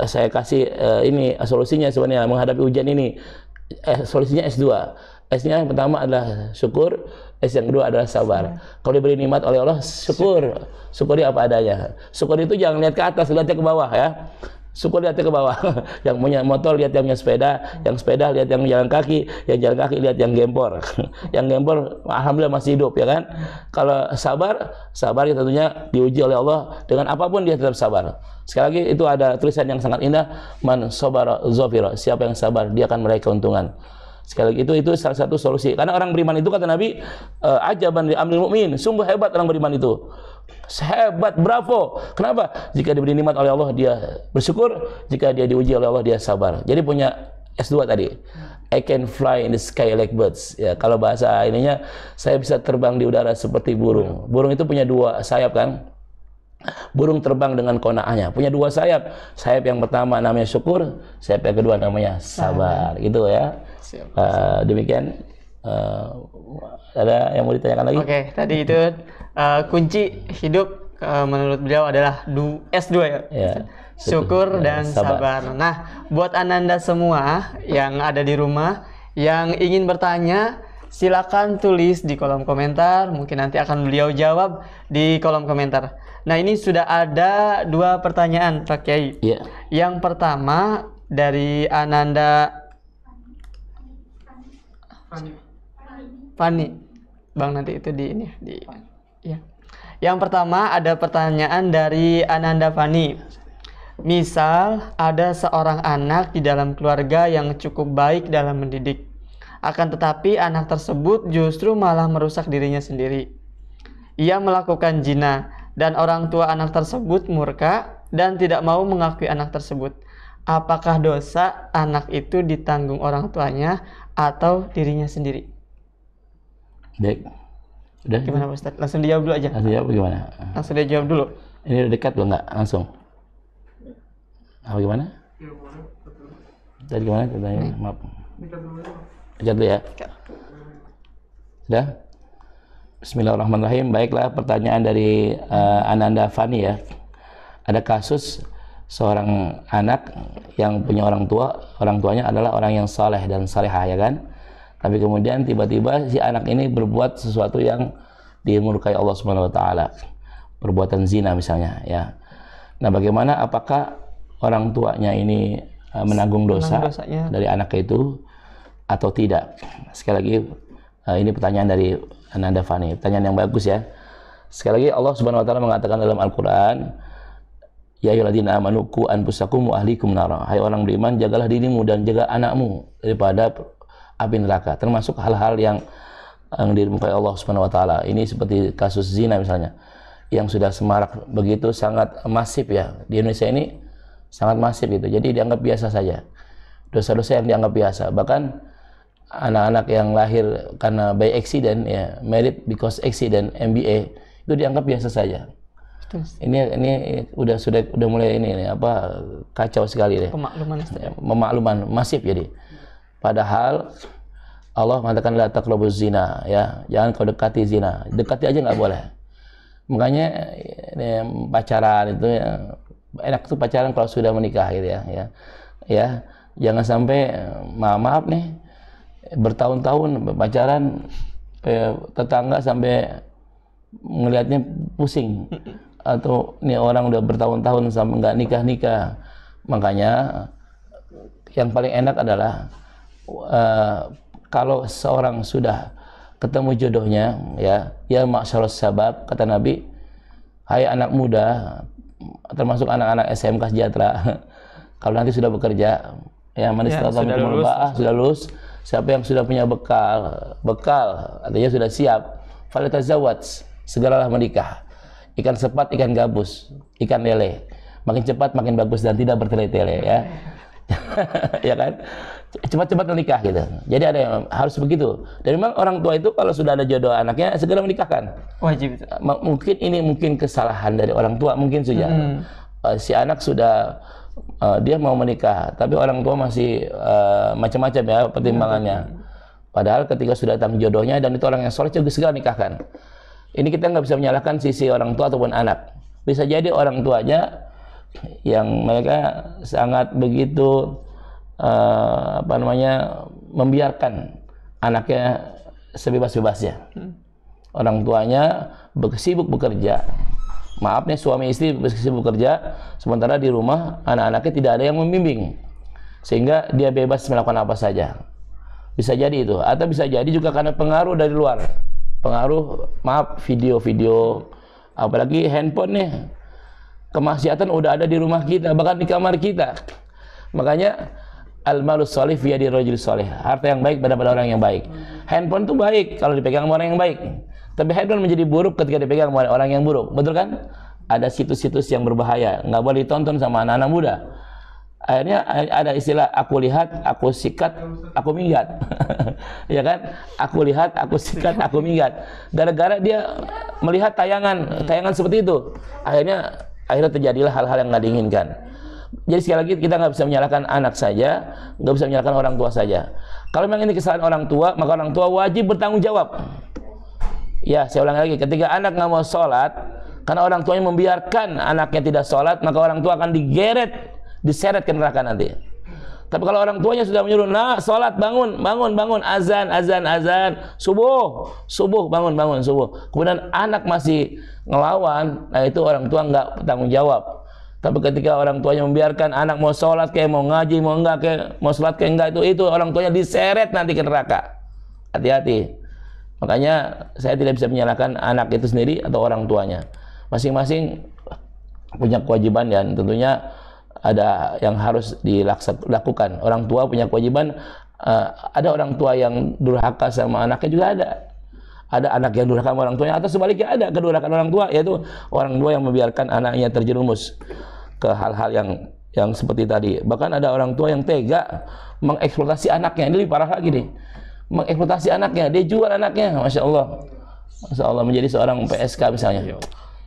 saya kasih ini solusinya sebenarnya menghadapi ujian ini. Solusinya S2. S-nya yang pertama adalah syukur, S yang kedua adalah sabar. Kalau diberi nikmat oleh Allah, syukur. Syukuri apa adanya. Syukur itu jangan lihat ke atas, lihatnya ke bawah ya. Syukur lihatnya ke bawah. Yang punya motor lihat yang punya sepeda, yang sepeda lihat yang jalan kaki, yang jalan kaki lihat yang gempor. Yang gempor alhamdulillah masih hidup ya kan. Kalau sabar, sabar ya tentunya diuji oleh Allah dengan apapun dia tetap sabar. Sekali lagi itu ada tulisan yang sangat indah, man sabara dzafira. Siapa yang sabar dia akan meraih keuntungan. Sekali lagi itu salah satu solusi. Karena orang beriman itu kata Nabi, ajaban li amril mu'min, sungguh hebat orang beriman itu. Hebat, bravo. Kenapa? Jika diberi nikmat oleh Allah dia bersyukur, jika dia diuji oleh Allah dia sabar. Jadi punya S2 tadi. I can fly in the sky like birds. Ya, kalau bahasa ininya, saya bisa terbang di udara seperti burung. Burung itu punya dua sayap kan? Burung terbang dengan kona'ahnya, punya dua sayap. Sayap yang pertama namanya syukur, sayap yang kedua namanya sabar. Gitu ya. Demikian. Ada yang mau ditanyakan lagi? Oke, tadi itu kunci hidup menurut beliau adalah S2 ya. syukur dan sabar. Nah, buat Ananda semua yang ada di rumah yang ingin bertanya, silakan tulis di kolom komentar. Mungkin nanti akan beliau jawab di kolom komentar. Nah, ini sudah ada 2 pertanyaan, Pak Kiai. Iya. Yang pertama dari Ananda Fani. Bang, nanti itu ya. Yang pertama ada pertanyaan dari Ananda Fani. Misal ada seorang anak di dalam keluarga yang cukup baik dalam mendidik. Akan tetapi anak tersebut justru malah merusak dirinya sendiri. Ia melakukan zina dan orang tua anak tersebut murka dan tidak mau mengakui anak tersebut. Apakah dosa anak itu ditanggung orang tuanya atau dirinya sendiri? Baik. Udah? Gimana Pak Ustadz? Langsung dijawab dulu aja. Langsung jawab gimana? Langsung dijawab dulu. Ini udah dekat loh, nggak langsung. Apa gimana? Tadi gimana? Tanya, maaf. Dekat dulu ya. Sudah? Bismillahirrahmanirrahim. Baiklah, pertanyaan dari Ananda Fani ya. Ada kasus seorang anak yang punya orang tuanya adalah orang yang saleh dan salehah, ya kan? Tapi kemudian tiba-tiba si anak ini berbuat sesuatu yang dimurkai Allah Subhanahu wa taala. Perbuatan zina misalnya, ya. Nah, bagaimana, apakah orang tuanya ini menanggung dosanya dari anak itu atau tidak? Sekali lagi, ini pertanyaan dari Ananda Fani, pertanyaan yang bagus ya. Sekali lagi Allah Subhanahu wa taala mengatakan dalam Al-Qur'an, ya ayyuhalladzina amanu qu anfusakum wa ahlikum nara. Hai orang beriman, jagalah dirimu dan jaga anakmu daripada api neraka, termasuk hal-hal yang dimurkai Allah Subhanahu wa taala. Ini seperti kasus zina misalnya, yang sudah semarak begitu, sangat masif ya. Di Indonesia ini sangat masif gitu. Jadi dianggap biasa saja. Dosa-dosa yang dianggap biasa. Bahkan anak-anak yang lahir karena by accident ya, married because accident, MBA, itu dianggap biasa saja. Ini udah mulai ini apa, kacau sekali deh. Pemakluman masif jadi. Padahal Allah mengatakan la taqrabuz zina, ya, jangan kau dekati zina. Dekati aja nggak boleh. Makanya ini, pacaran itu ya, enak tuh pacaran kalau sudah menikah gitu ya. Ya, jangan sampai maaf nih bertahun-tahun pacaran, tetangga sampai ngelihatnya pusing. Atau ini orang udah bertahun-tahun sampai nggak nikah. Makanya yang paling enak adalah kalau seorang sudah ketemu jodohnya, ya ma'syarus sabab, kata Nabi, hai anak muda, termasuk anak-anak SMK sejahtera, kalau nanti sudah bekerja, ya manis sudah lulus, siapa yang sudah punya bekal artinya sudah siap, falatazawwaj, segeralah menikah. Ikan sepat, ikan gabus, ikan lele, makin cepat makin bagus dan tidak bertele-tele, ya. Ya kan, cepat-cepat menikah gitu. Jadi ada yang harus begitu. Dan memang orang tua itu kalau sudah ada jodoh anaknya segera menikahkan. Wajib. Mungkin kesalahan dari orang tua, mungkin saja. Si anak sudah dia mau menikah, tapi orang tua masih macam-macam ya pertimbangannya. Padahal ketika sudah datang jodohnya dan itu orang yang soleh, juga segera nikahkan. Ini kita nggak bisa menyalahkan sisi orang tua ataupun anak. Bisa jadi orang tuanya yang mereka sangat begitu membiarkan anaknya sebebas-bebasnya. Orang tuanya sibuk bekerja. Maaf nih, suami istri sibuk bekerja, sementara di rumah anak-anaknya tidak ada yang membimbing, sehingga dia bebas melakukan apa saja. Bisa jadi itu, atau bisa jadi juga karena pengaruh dari luar. Pengaruh, video-video, apalagi handphone nih. Kemaksiatan udah ada di rumah kita, bahkan di kamar kita. Makanya al-malus sholih fi yadi rajul sholih. Harta yang baik pada orang yang baik. Handphone itu baik kalau dipegang sama orang yang baik. Tapi handphone menjadi buruk ketika dipegang oleh orang yang buruk. Betul kan? Ada situs-situs yang berbahaya, nggak boleh ditonton sama anak-anak muda. Akhirnya ada istilah aku lihat, aku sikat, aku minggat. Ya kan? Aku lihat, aku sikat, aku minggat. Gara-gara dia melihat tayangan seperti itu. Akhirnya terjadilah hal-hal yang nggak diinginkan. Jadi sekali lagi kita nggak bisa menyalahkan anak saja, nggak bisa menyalahkan orang tua saja. Kalau memang ini kesalahan orang tua, maka orang tua wajib bertanggung jawab. Ya, saya ulang lagi, ketika anak nggak mau sholat Karena orang tuanya membiarkan anaknya tidak sholat, maka orang tua akan diseret ke neraka nanti. Tapi kalau orang tuanya sudah menyuruh, nah sholat, bangun, azan, subuh, bangun, subuh. Kemudian anak masih ngelawan, nah itu orang tua nggak bertanggung jawab. Tapi ketika orang tuanya membiarkan anak mau sholat kayak mau ngaji, mau enggak kayak mau sholat kayak enggak, itu orang tuanya diseret nanti ke neraka. Hati-hati. Makanya saya tidak bisa menyalahkan anak itu sendiri atau orang tuanya. Masing-masing punya kewajiban dan tentunya ada yang harus dilakukan. Orang tua punya kewajiban. Ada orang tua yang durhaka sama anaknya juga ada. Ada anak yang durhaka sama orang tuanya, atau sebaliknya ada kedurhakaan orang tua, yaitu orang tua yang membiarkan anaknya terjerumus ke hal-hal yang seperti tadi. Bahkan ada orang tua yang tega mengeksploitasi anaknya. Ini lebih parah lagi nih. Mengeksploitasi anaknya, dia jual anaknya, Masya Allah, menjadi seorang PSK misalnya.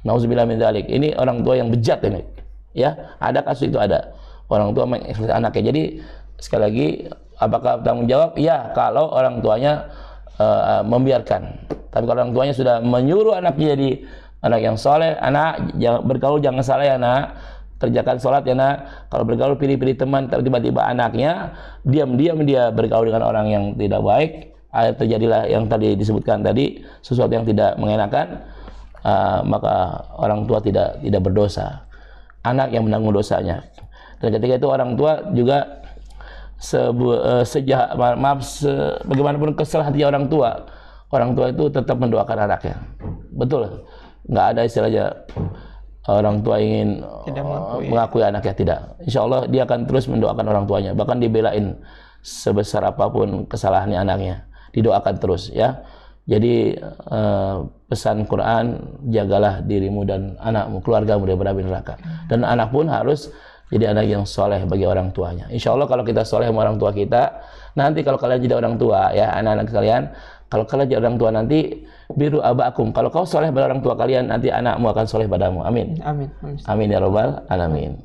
Nauzubillah min dzalik. Ini orang tua yang bejat ini. Ya, ada kasus itu ada. Orang tua mengeksploitasi anaknya. Jadi sekali lagi, apakah tanggung jawab? Ya, kalau orang tuanya membiarkan. Tapi kalau orang tuanya sudah menyuruh anaknya jadi anak yang soleh, anak jangan bergaul, jangan salah ya nak, kerjakan sholat ya nak. Kalau bergaul pilih-pilih teman, tapi tiba-tiba anaknya diam-diam dia bergaul dengan orang yang tidak baik, terjadilah yang tadi disebutkan tadi, sesuatu yang tidak mengenakan, maka orang tua tidak berdosa, anak yang menanggung dosanya. Dan ketika itu orang tua juga bagaimanapun kesal hati orang tua itu tetap mendoakan anaknya. Betul, nggak ada istilahnya orang tua ingin mengakui anaknya, tidak. Insya Allah dia akan terus mendoakan orang tuanya, bahkan dibelain sebesar apapun kesalahannya anaknya, didoakan terus ya. Jadi pesan Quran, jagalah dirimu dan anakmu, keluargamu dari api neraka. Dan anak pun harus jadi anak yang soleh bagi orang tuanya. Insya Allah kalau kita soleh sama orang tua kita, nanti kalau kalian jadi orang tua ya, anak-anak kalian, kalau kalian jadi orang tua nanti, biru abakum, kalau kau soleh pada orang tua kalian, nanti anakmu akan soleh padamu. Amin. Amin. Amin ya robbal alamin.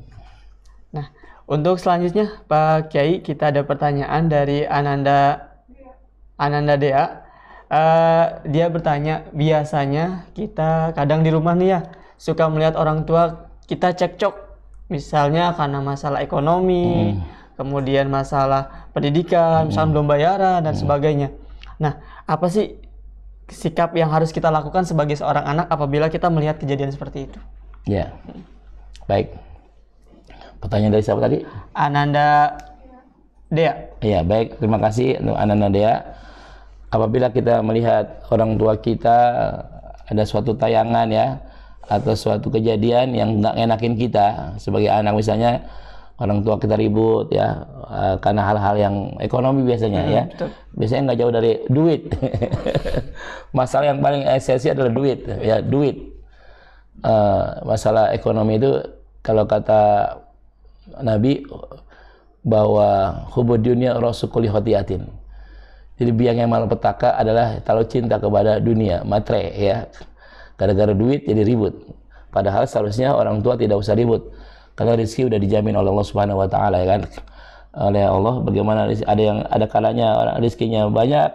Nah, untuk selanjutnya Pak Kiai, kita ada pertanyaan dari Ananda Dea. Dia bertanya, biasanya kita kadang di rumah nih ya, suka melihat orang tua kita cekcok, misalnya karena masalah ekonomi, kemudian masalah pendidikan, misalnya belum bayaran dan sebagainya. Nah, apa sih sikap yang harus kita lakukan sebagai seorang anak apabila kita melihat kejadian seperti itu? Ya, baik. Pertanyaan dari siapa tadi? Ananda Dea. Iya, baik. Terima kasih untuk Ananda Dea. Apabila kita melihat orang tua kita ada suatu tayangan ya, atau suatu kejadian yang nggak enakin kita sebagai anak, misalnya orang tua kita ribut ya, karena hal-hal yang ekonomi biasanya ya. Betul. Biasanya nggak jauh dari duit. Masalah yang paling esensial adalah duit ya, duit. Masalah ekonomi itu kalau kata Nabi bahwa hubud dunia rasukuli khotiatin. Jadi biang yang malapetaka adalah kalau cinta kepada dunia, matre ya. Gara-gara duit jadi ribut. Padahal seharusnya orang tua tidak usah ribut. Karena rezeki udah dijamin oleh Allah Subhanahu wa taala ya kan. Oleh Allah, bagaimana ada kalanya orang rezekinya banyak.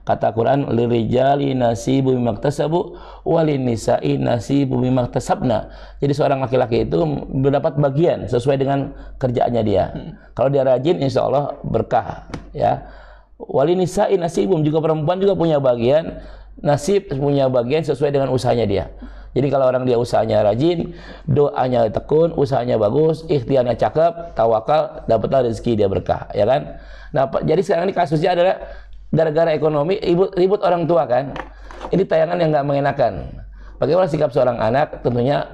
Kata Quran, lirijali nasibu mimaktasabu walin-nisa'i nasibu mimaktasabna. Jadi seorang laki-laki itu mendapat bagian sesuai dengan kerjaannya dia. Kalau dia rajin, insya Allah berkah ya. Walin-nisa'i nasibum, juga perempuan juga punya bagian, nasib punya bagian sesuai dengan usahanya dia. Jadi kalau orang dia usahanya rajin, doanya tekun, usahanya bagus, ikhtiarnya cakep, tawakal, dapatlah rezeki dia berkah, ya kan? Nah, jadi sekarang ini kasusnya adalah gara-gara ekonomi ribut orang tua kan. Ini tayangan yang nggak mengenakan. Bagaimana sikap seorang anak? Tentunya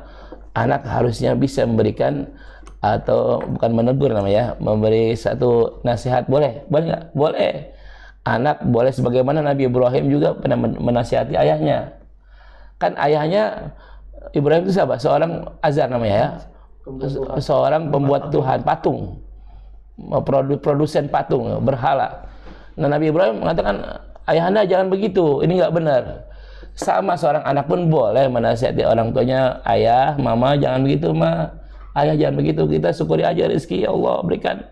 anak harusnya bisa memberikan, atau bukan menegur namanya, memberi satu nasihat. Boleh nggak? Boleh. Anak boleh, sebagaimana Nabi Ibrahim juga pernah menasihati ayahnya. Kan ayahnya Ibrahim itu siapa? Seorang azar namanya ya. Seorang pembuat Tuhan, patung. Produsen patung, berhala. Nah, Nabi Ibrahim mengatakan, ayahanda jangan begitu, ini nggak benar. Sama seorang anak pun boleh menasihati orang tuanya, ayah, mama jangan begitu ma. Ayah jangan begitu, kita syukuri aja rezeki ya Allah berikan,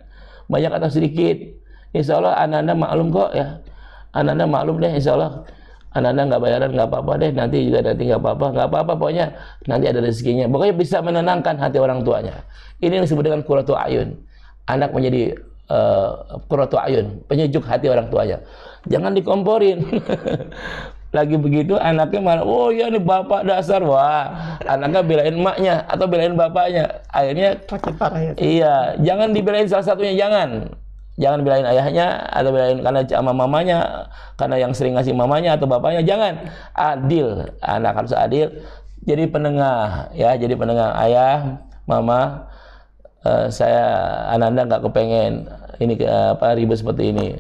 banyak atau sedikit. Insya Allah anak-anak maklum kok ya. Anak-anak maklum deh insya Allah. Anak-anak nggak bayaran nggak apa-apa deh, nanti juga nanti nggak apa-apa, pokoknya nanti ada rezekinya. Pokoknya bisa menenangkan hati orang tuanya. Ini yang disebut dengan qurratu ayun. Anak menjadi qurratu ayun, penyejuk hati orang tuanya. Jangan dikomporin. Lagi begitu anaknya malah, oh iya nih bapak dasar, wah anaknya belain emaknya atau belain bapaknya. Akhirnya Makin parah ya. iya, jangan dibelain salah satunya, jangan belain ayahnya atau belain karena sama mamanya, karena yang sering ngasih mamanya atau bapaknya. Jangan, adil, anak harus adil. Jadi penengah ya, jadi penengah. Ayah, mama, saya Ananda nggak kepengen ini ribet seperti ini.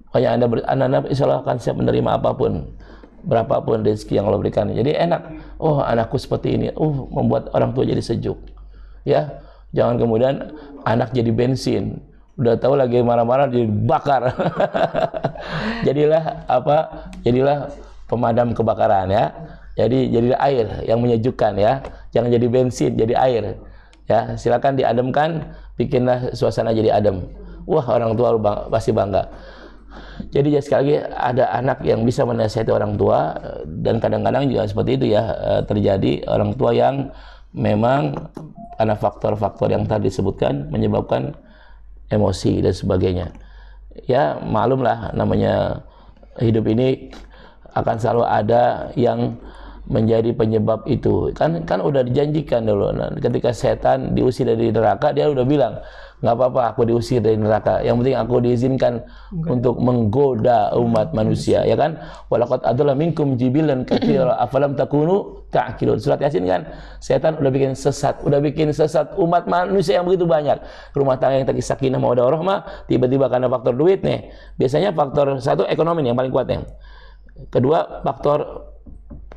Pokoknya Anda insya Allah akan siap menerima apapun, berapapun rezeki yang Allah berikan. Jadi enak. Oh anakku seperti ini. Membuat orang tua jadi sejuk. Ya, jangan kemudian anak jadi bensin. Udah tahu lagi marah-marah dibakar. Jadilah pemadam kebakaran ya. Jadilah air yang menyejukkan ya. Jangan jadi bensin, jadi air. Ya, silakan diademkan, bikinlah suasana jadi adem. Wah, orang tua pasti bangga. Jadi ya sekali lagi ada anak yang bisa menasihati orang tua, dan kadang-kadang juga seperti itu ya, terjadi orang tua yang memang karena faktor-faktor yang tadi disebutkan menyebabkan emosi dan sebagainya. Ya maklumlah, namanya hidup ini akan selalu ada yang menjadi penyebab itu. Kan udah dijanjikan dulu. Nah, ketika setan diusir dari neraka, dia udah bilang, nggak apa-apa aku diusir dari neraka, yang penting aku diizinkan untuk menggoda umat manusia, ya kan? Walaqad adalla minkum jibilan katsira afalam takunu ta'qilun. Surat Yasin kan, setan udah bikin sesat umat manusia yang begitu banyak. Rumah tangga yang tadi sakinah mawaddah warahmah, tiba-tiba karena faktor duit nih. Biasanya faktor satu ekonomi nih yang paling kuat nih. Kedua faktor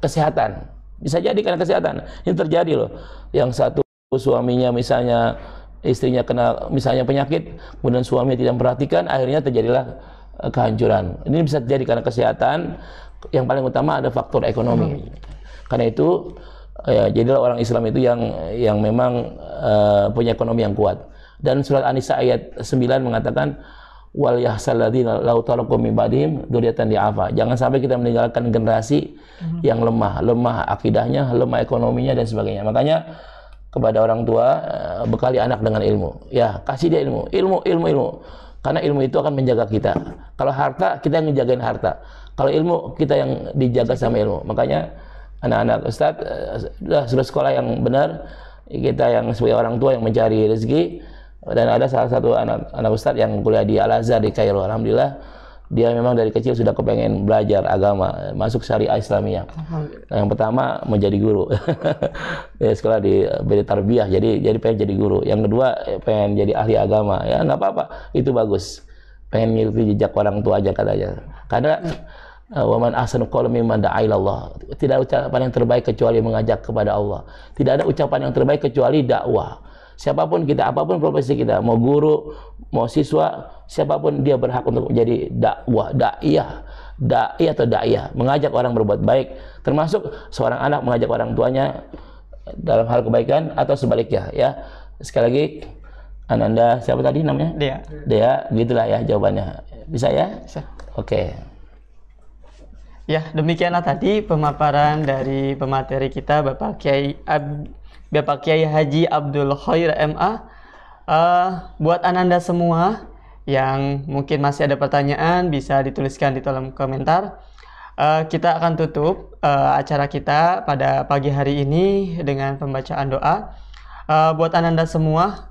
kesehatan. Bisa jadi karena kesehatan. Ini terjadi loh. Yang satu suaminya misalnya, istrinya kena misalnya penyakit, kemudian suaminya tidak memperhatikan, akhirnya terjadilah kehancuran. Ini bisa terjadi karena kesehatan. Yang paling utama ada faktor ekonomi. Karena itu ya, jadilah orang Islam itu yang memang punya ekonomi yang kuat. Dan surat An-Nisa ayat 9 mengatakan, wal yahsal ladzina law taraku min ba'dihim dzurriyyatan di'afa. Jangan sampai kita meninggalkan generasi yang lemah akidahnya, lemah ekonominya dan sebagainya. Makanya kepada orang tua, bekali anak dengan ilmu. Ya, kasih dia ilmu. Karena ilmu itu akan menjaga kita. Kalau harta, kita yang ngejagain harta. Kalau ilmu, kita yang dijaga sama ilmu. Makanya anak-anak Ustaz sudah sekolah yang benar, kita yang sebagai orang tua yang mencari rezeki. Dan ada salah satu anak Ustaz yang kuliah di Al-Azhar di Kairo. Alhamdulillah, dia memang dari kecil sudah kepengen belajar agama, masuk syariah Islamiyah. Nah, yang pertama mau jadi guru. Dia sekolah di Bedi Tarbiyah, jadi pengen jadi guru. Yang kedua pengen jadi ahli agama. Ya nggak apa-apa, itu bagus. Pengen ngikuti jejak orang tua aja katanya. Karena wa man ahsanu qawlan mimman da'a ila Allah. Tidak ada ucapan yang terbaik kecuali mengajak kepada Allah. Tidak ada ucapan yang terbaik kecuali dakwah. Siapapun kita, apapun profesi kita, mau guru, mau siswa, siapapun dia berhak untuk menjadi dakwah, dai atau daiyah, mengajak orang berbuat baik, termasuk seorang anak mengajak orang tuanya dalam hal kebaikan atau sebaliknya ya. Sekali lagi, Ananda siapa tadi namanya? Dea, gitulah ya jawabannya. Bisa ya? Bisa. Oke. Ya, demikianlah tadi pemaparan dari pemateri kita Bapak Kiai Haji Abdul Khair MA. Buat Ananda semua yang mungkin masih ada pertanyaan, bisa dituliskan di kolom komentar. Kita akan tutup acara kita pada pagi hari ini dengan pembacaan doa. Buat Ananda semua,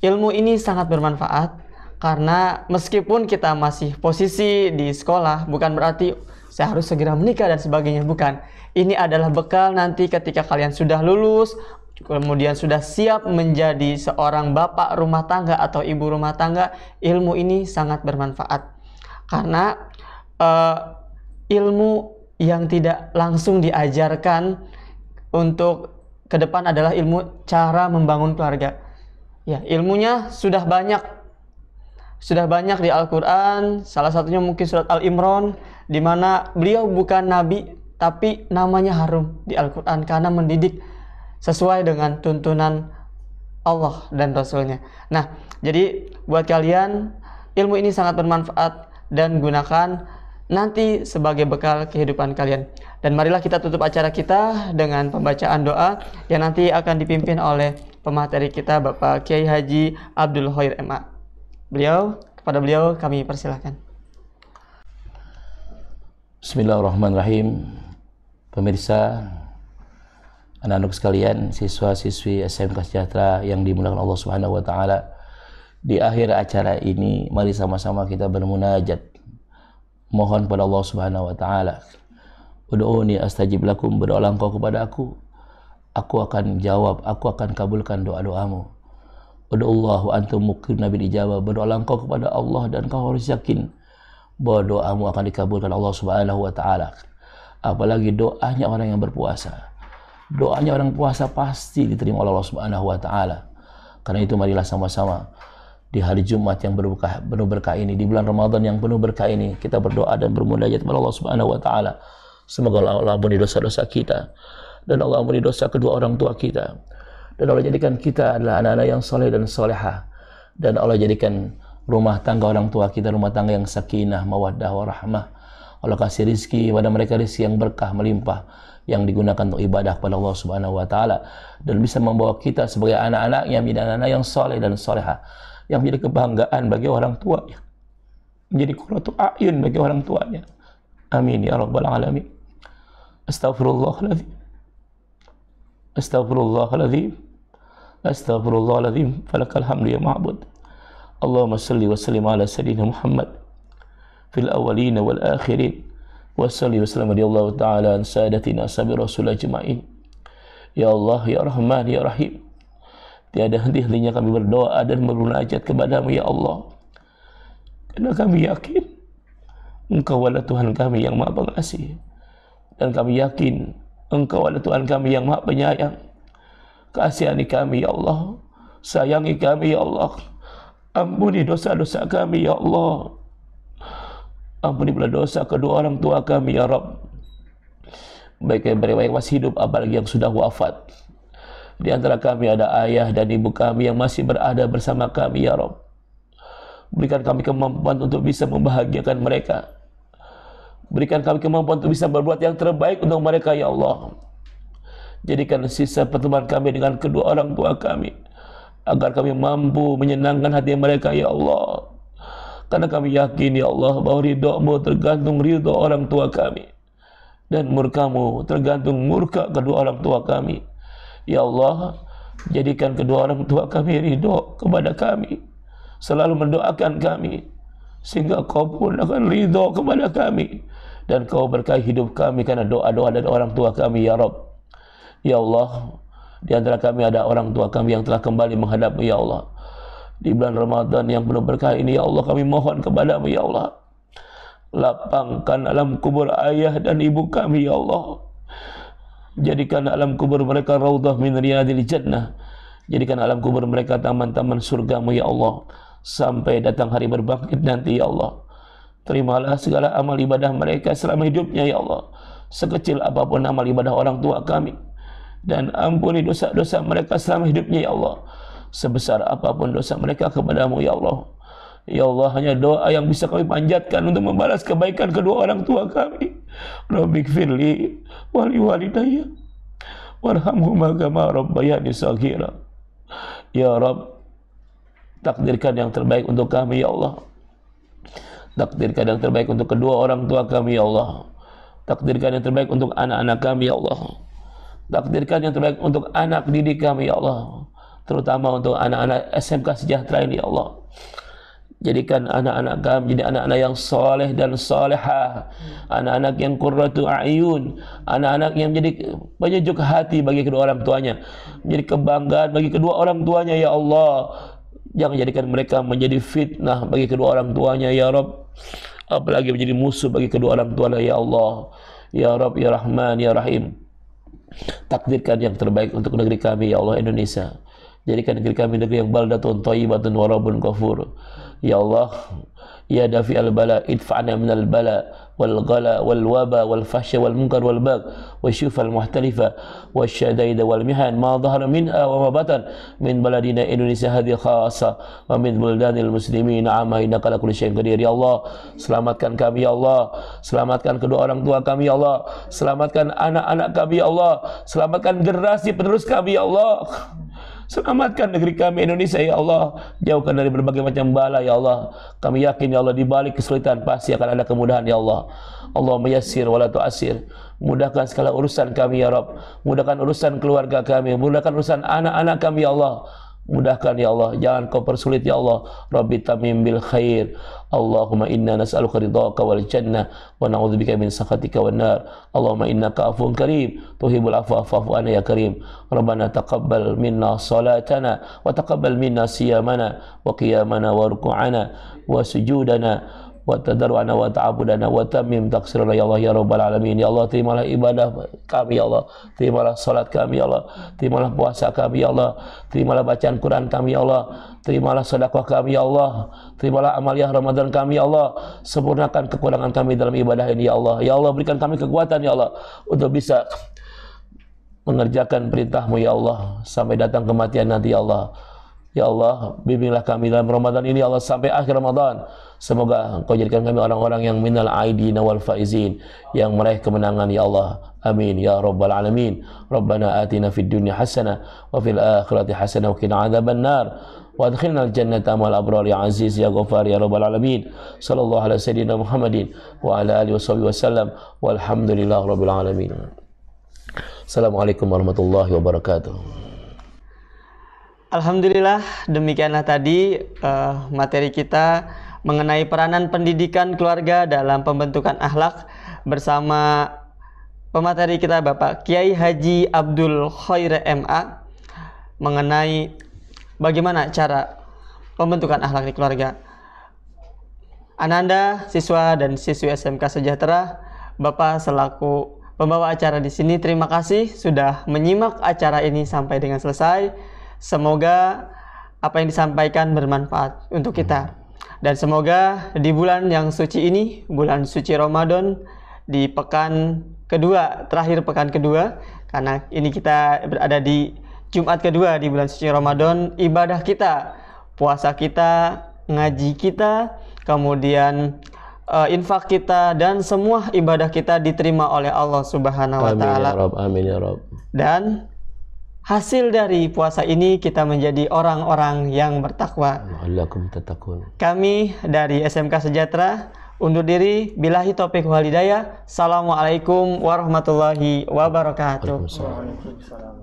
ilmu ini sangat bermanfaat, karena meskipun kita masih posisi di sekolah, bukan berarti saya harus segera menikah dan sebagainya, bukan. Ini adalah bekal nanti ketika kalian sudah lulus, kemudian sudah siap menjadi seorang bapak rumah tangga atau ibu rumah tangga. Ilmu ini sangat bermanfaat, karena ilmu yang tidak langsung diajarkan untuk ke depan adalah ilmu cara membangun keluarga. Ya, ilmunya sudah banyak di Al-Quran. Salah satunya mungkin surat Al-Imran, di mana beliau bukan nabi tapi namanya harum di Al-Quran karena mendidik sesuai dengan tuntunan Allah dan Rasulnya. Nah, jadi buat kalian, ilmu ini sangat bermanfaat dan gunakan. nanti sebagai bekal kehidupan kalian. Dan marilah kita tutup acara kita dengan pembacaan doa yang nanti akan dipimpin oleh pemateri kita, Bapak Kiai Haji Abdul Khair MA. Kepada beliau kami persilahkan. Bismillahirrahmanirrahim. Pemirsa, anak-anak sekalian, siswa-siswi SMK Sejahtera yang dimuliakan Allah Subhanahu wa taala. Di akhir acara ini mari sama-sama kita bermunajat, mohon pada Allah Subhanahu wa taala. Ud'uni astajib lakum, berdoalah engkau kepada aku akan jawab, aku akan kabulkan doa-doamu. Ud'ullahu antum muqirna bil ijabah, berdoalah engkau kepada Allah dan kau harus yakin bahwa doamu akan dikabulkan Allah Subhanahu wa taala. Apalagi doanya orang yang berpuasa. Doanya orang puasa pasti diterima oleh Allah Subhanahu wa taala. Karena itu marilah sama-sama di hari Jumat yang penuh berkah ini, di bulan Ramadan yang penuh berkah ini, kita berdoa dan bermunajat kepada Allah Subhanahu wa taala. Semoga Allah ampuni dosa-dosa kita dan Allah ampuni dosa kedua orang tua kita. Dan Allah jadikan kita adalah anak-anak yang soleh dan solehah. Dan Allah jadikan rumah tangga orang tua kita rumah tangga yang sakinah, mawaddah, warahmah. Allah kasih rizki pada mereka, rizki yang berkah melimpah yang digunakan untuk ibadah kepada Allah Subhanahu wa taala dan bisa membawa kita sebagai anak-anaknya menjadi anak-anak yang soleh dan solehah, yang menjadi kebanggaan bagi orang tuanya, menjadi qurratu a'yun bagi orang tuanya. Amin ya rabbal alamin. Astaghfirullahaladzim. Astaghfirullahaladzim. Astaghfirullahaladzim. Falakal hamdu ya ma'bud. Allahumma salli wa sallim ala sayyidina Muhammad fil awwalin wal akhirin wa salli wa sallam radhiyallahu ta'ala an sadatina sabi rasul ajma'in. Ya Allah, ya Rahman, ya Rahim, tiada henti-hentinya kami berdoa dan bermunajat kepadamu ya Allah, karena kami yakin Engkau adalah Tuhan kami yang Maha Pengasih, dan kami yakin Engkau adalah Tuhan kami yang Maha Penyayang. Kasihani kami ya Allah, sayangi kami ya Allah, ampuni dosa-dosa kami ya Allah, ampuni pula dosa kedua orang tua kami ya Rabb, baik yang masih hidup apalagi yang sudah wafat. Di antara kami ada ayah dan ibu kami yang masih berada bersama kami ya Rabb. Berikan kami kemampuan untuk bisa membahagiakan mereka. Berikan kami kemampuan untuk bisa berbuat yang terbaik untuk mereka ya Allah. Jadikan sisa pertemuan kami dengan kedua orang tua kami agar kami mampu menyenangkan hati mereka ya Allah. Karena kami yakin ya Allah bahwa ridho-Mu tergantung ridho orang tua kami, dan murka-Mu tergantung murka kedua orang tua kami. Ya Allah, jadikan kedua orang tua kami ridho kepada kami, selalu mendoakan kami, sehingga Kau pun akan ridho kepada kami, dan Kau berkahi hidup kami karena doa-doa dari orang tua kami ya Rabb. Ya Allah, di antara kami ada orang tua kami yang telah kembali menghadap-Mu ya Allah. Di bulan Ramadan yang penuh berkah ini ya Allah, kami mohon kepadamu ya Allah, lapangkan alam kubur ayah dan ibu kami ya Allah. Jadikan alam kubur mereka raudhah min riyadil jannah. Jadikan alam kubur mereka taman-taman surgamu ya Allah, sampai datang hari berbangkit nanti ya Allah. Terimalah segala amal ibadah mereka selama hidupnya ya Allah, sekecil apapun amal ibadah orang tua kami, dan ampuni dosa-dosa mereka selama hidupnya ya Allah, sebesar apapun dosa mereka kepadamu ya Allah. Ya Allah, hanya doa yang bisa kami panjatkan untuk membalas kebaikan kedua orang tua kami. Rabbighfirli wa liwalidayya warhamhuma kama rabbayani shaghira. Ya Rabb, takdirkan yang terbaik untuk kami ya Allah. Takdirkan yang terbaik untuk kedua orang tua kami ya Allah. Takdirkan yang terbaik untuk anak-anak kami ya Allah. Takdirkan yang terbaik untuk anak didik kami ya Allah, terutama untuk anak-anak SMK Sejahtera ini ya Allah. Jadikan anak-anak kami jadi anak-anak yang soleh dan solehah, anak-anak yang qurratu a'yun, anak-anak yang menjadi penyejuk hati bagi kedua orang tuanya, menjadi kebanggaan bagi kedua orang tuanya ya Allah. Jangan jadikan mereka menjadi fitnah bagi kedua orang tuanya ya Rabb, apalagi menjadi musuh bagi kedua orang tuanya ya Allah. Ya Rabb, ya Rahman, ya Rahim, takdirkan yang terbaik untuk negeri kami ya Allah, Indonesia. Jadikan negeri kami negeri yang baldatun thayyibatun wa rabbun ghafur. Ya Allah, ya dafi al-bala idfa'na minal bala والغلا والوبا والفحش والمنكر والبغي والشوف المختلفة والشدائد والمحن ما ظهر منها وما بطن من بلدنا Indonesia هذه خاصة ومن بلدان المسلمين عامة إنك على كل شيء قدير. Ya Allah, selamatkan kami ya Allah, selamatkan kedua orang tua kami ya Allah, selamatkan anak-anak kami ya Allah, selamatkan generasi penerus kami ya Allah, selamatkan negeri kami Indonesia ya Allah, jauhkan dari berbagai macam bala ya Allah. Kami yakin ya Allah di balik kesulitan pasti akan ada kemudahan ya Allah. Allahumma yassir wa la tu'assir. Mudahkan segala urusan kami ya Rabb. Mudahkan urusan keluarga kami, mudahkan urusan anak-anak kami ya Allah. Mudahkan ya Allah, jangan kau persulit ya Allah. Rabbi tamim bil khair. Allahumma inna nas'aluka ridhaka wal jannah wa na'udzubika min sakhatika wan nar. Allahumma innaka afuwun karim tuhibbul afwa fa'fu anna ya karim. Rabbana taqabbal minna salatana wa taqabbal minna siyamana wa qiyamana wa ruku'ana wa sujudana wa tadarru'ana wa ta'abudana wa tamim taqsirana ya Allah ya rabbal alamin. Ya Allah, terimalah ibadah kami ya Allah, terimalah salat kami ya Allah, terimalah puasa kami ya Allah, terimalah bacaan Quran kami ya Allah, terimalah sedekah kami ya Allah, terimalah amaliyah Ramadan kami ya Allah, sempurnakan kekurangan kami dalam ibadah ini ya Allah. Ya Allah, berikan kami kekuatan ya Allah untuk bisa mengerjakan perintah-Mu ya Allah sampai datang kematian nanti ya Allah. Ya Allah, bimbinglah kami dalam Ramadan ini ya Allah sampai akhir Ramadan. Semoga Engkau jadikan kami orang-orang yang minal aidina wal faizin, yang meraih kemenangan ya Allah. Amin ya rabbal alamin. Rabbana atina fid dunya hasanah wa fil akhirati hasanah wa qina adzaban nar. Wa adkhilnal jannata ma'al abrar ya aziz ya ghafar ya rabbal alamin. Sallallahu ala sayyidina Muhammadin wa ala alihi washabihi wasallam walhamdulillahi rabbil alamin. Assalamualaikum warahmatullahi wabarakatuh. Alhamdulillah, demikianlah tadi materi kita mengenai peranan pendidikan keluarga dalam pembentukan akhlak bersama pemateri kita Bapak Kiai Haji Abdul Khair MA mengenai bagaimana cara pembentukan akhlak di keluarga. Ananda, siswa dan siswi SMK Sejahtera, Bapak selaku pembawa acara di sini, terima kasih sudah menyimak acara ini sampai dengan selesai. Semoga apa yang disampaikan bermanfaat untuk kita. Dan semoga di bulan yang suci ini, bulan suci Ramadan, di pekan kedua, terakhir pekan kedua, karena ini kita berada di Jumat kedua di bulan suci Ramadan, ibadah kita, puasa kita, ngaji kita, kemudian infak kita, dan semua ibadah kita diterima oleh Allah Subhanahu wa Ta'ala. Amin ya Rabb. Dan hasil dari puasa ini kita menjadi orang-orang yang bertakwa. La'allakum tattaqun. Kami dari SMK Sejahtera undur diri. Billahi taufiq wal hidayah. Assalamualaikum warahmatullahi wabarakatuh. Waalaikumsalam.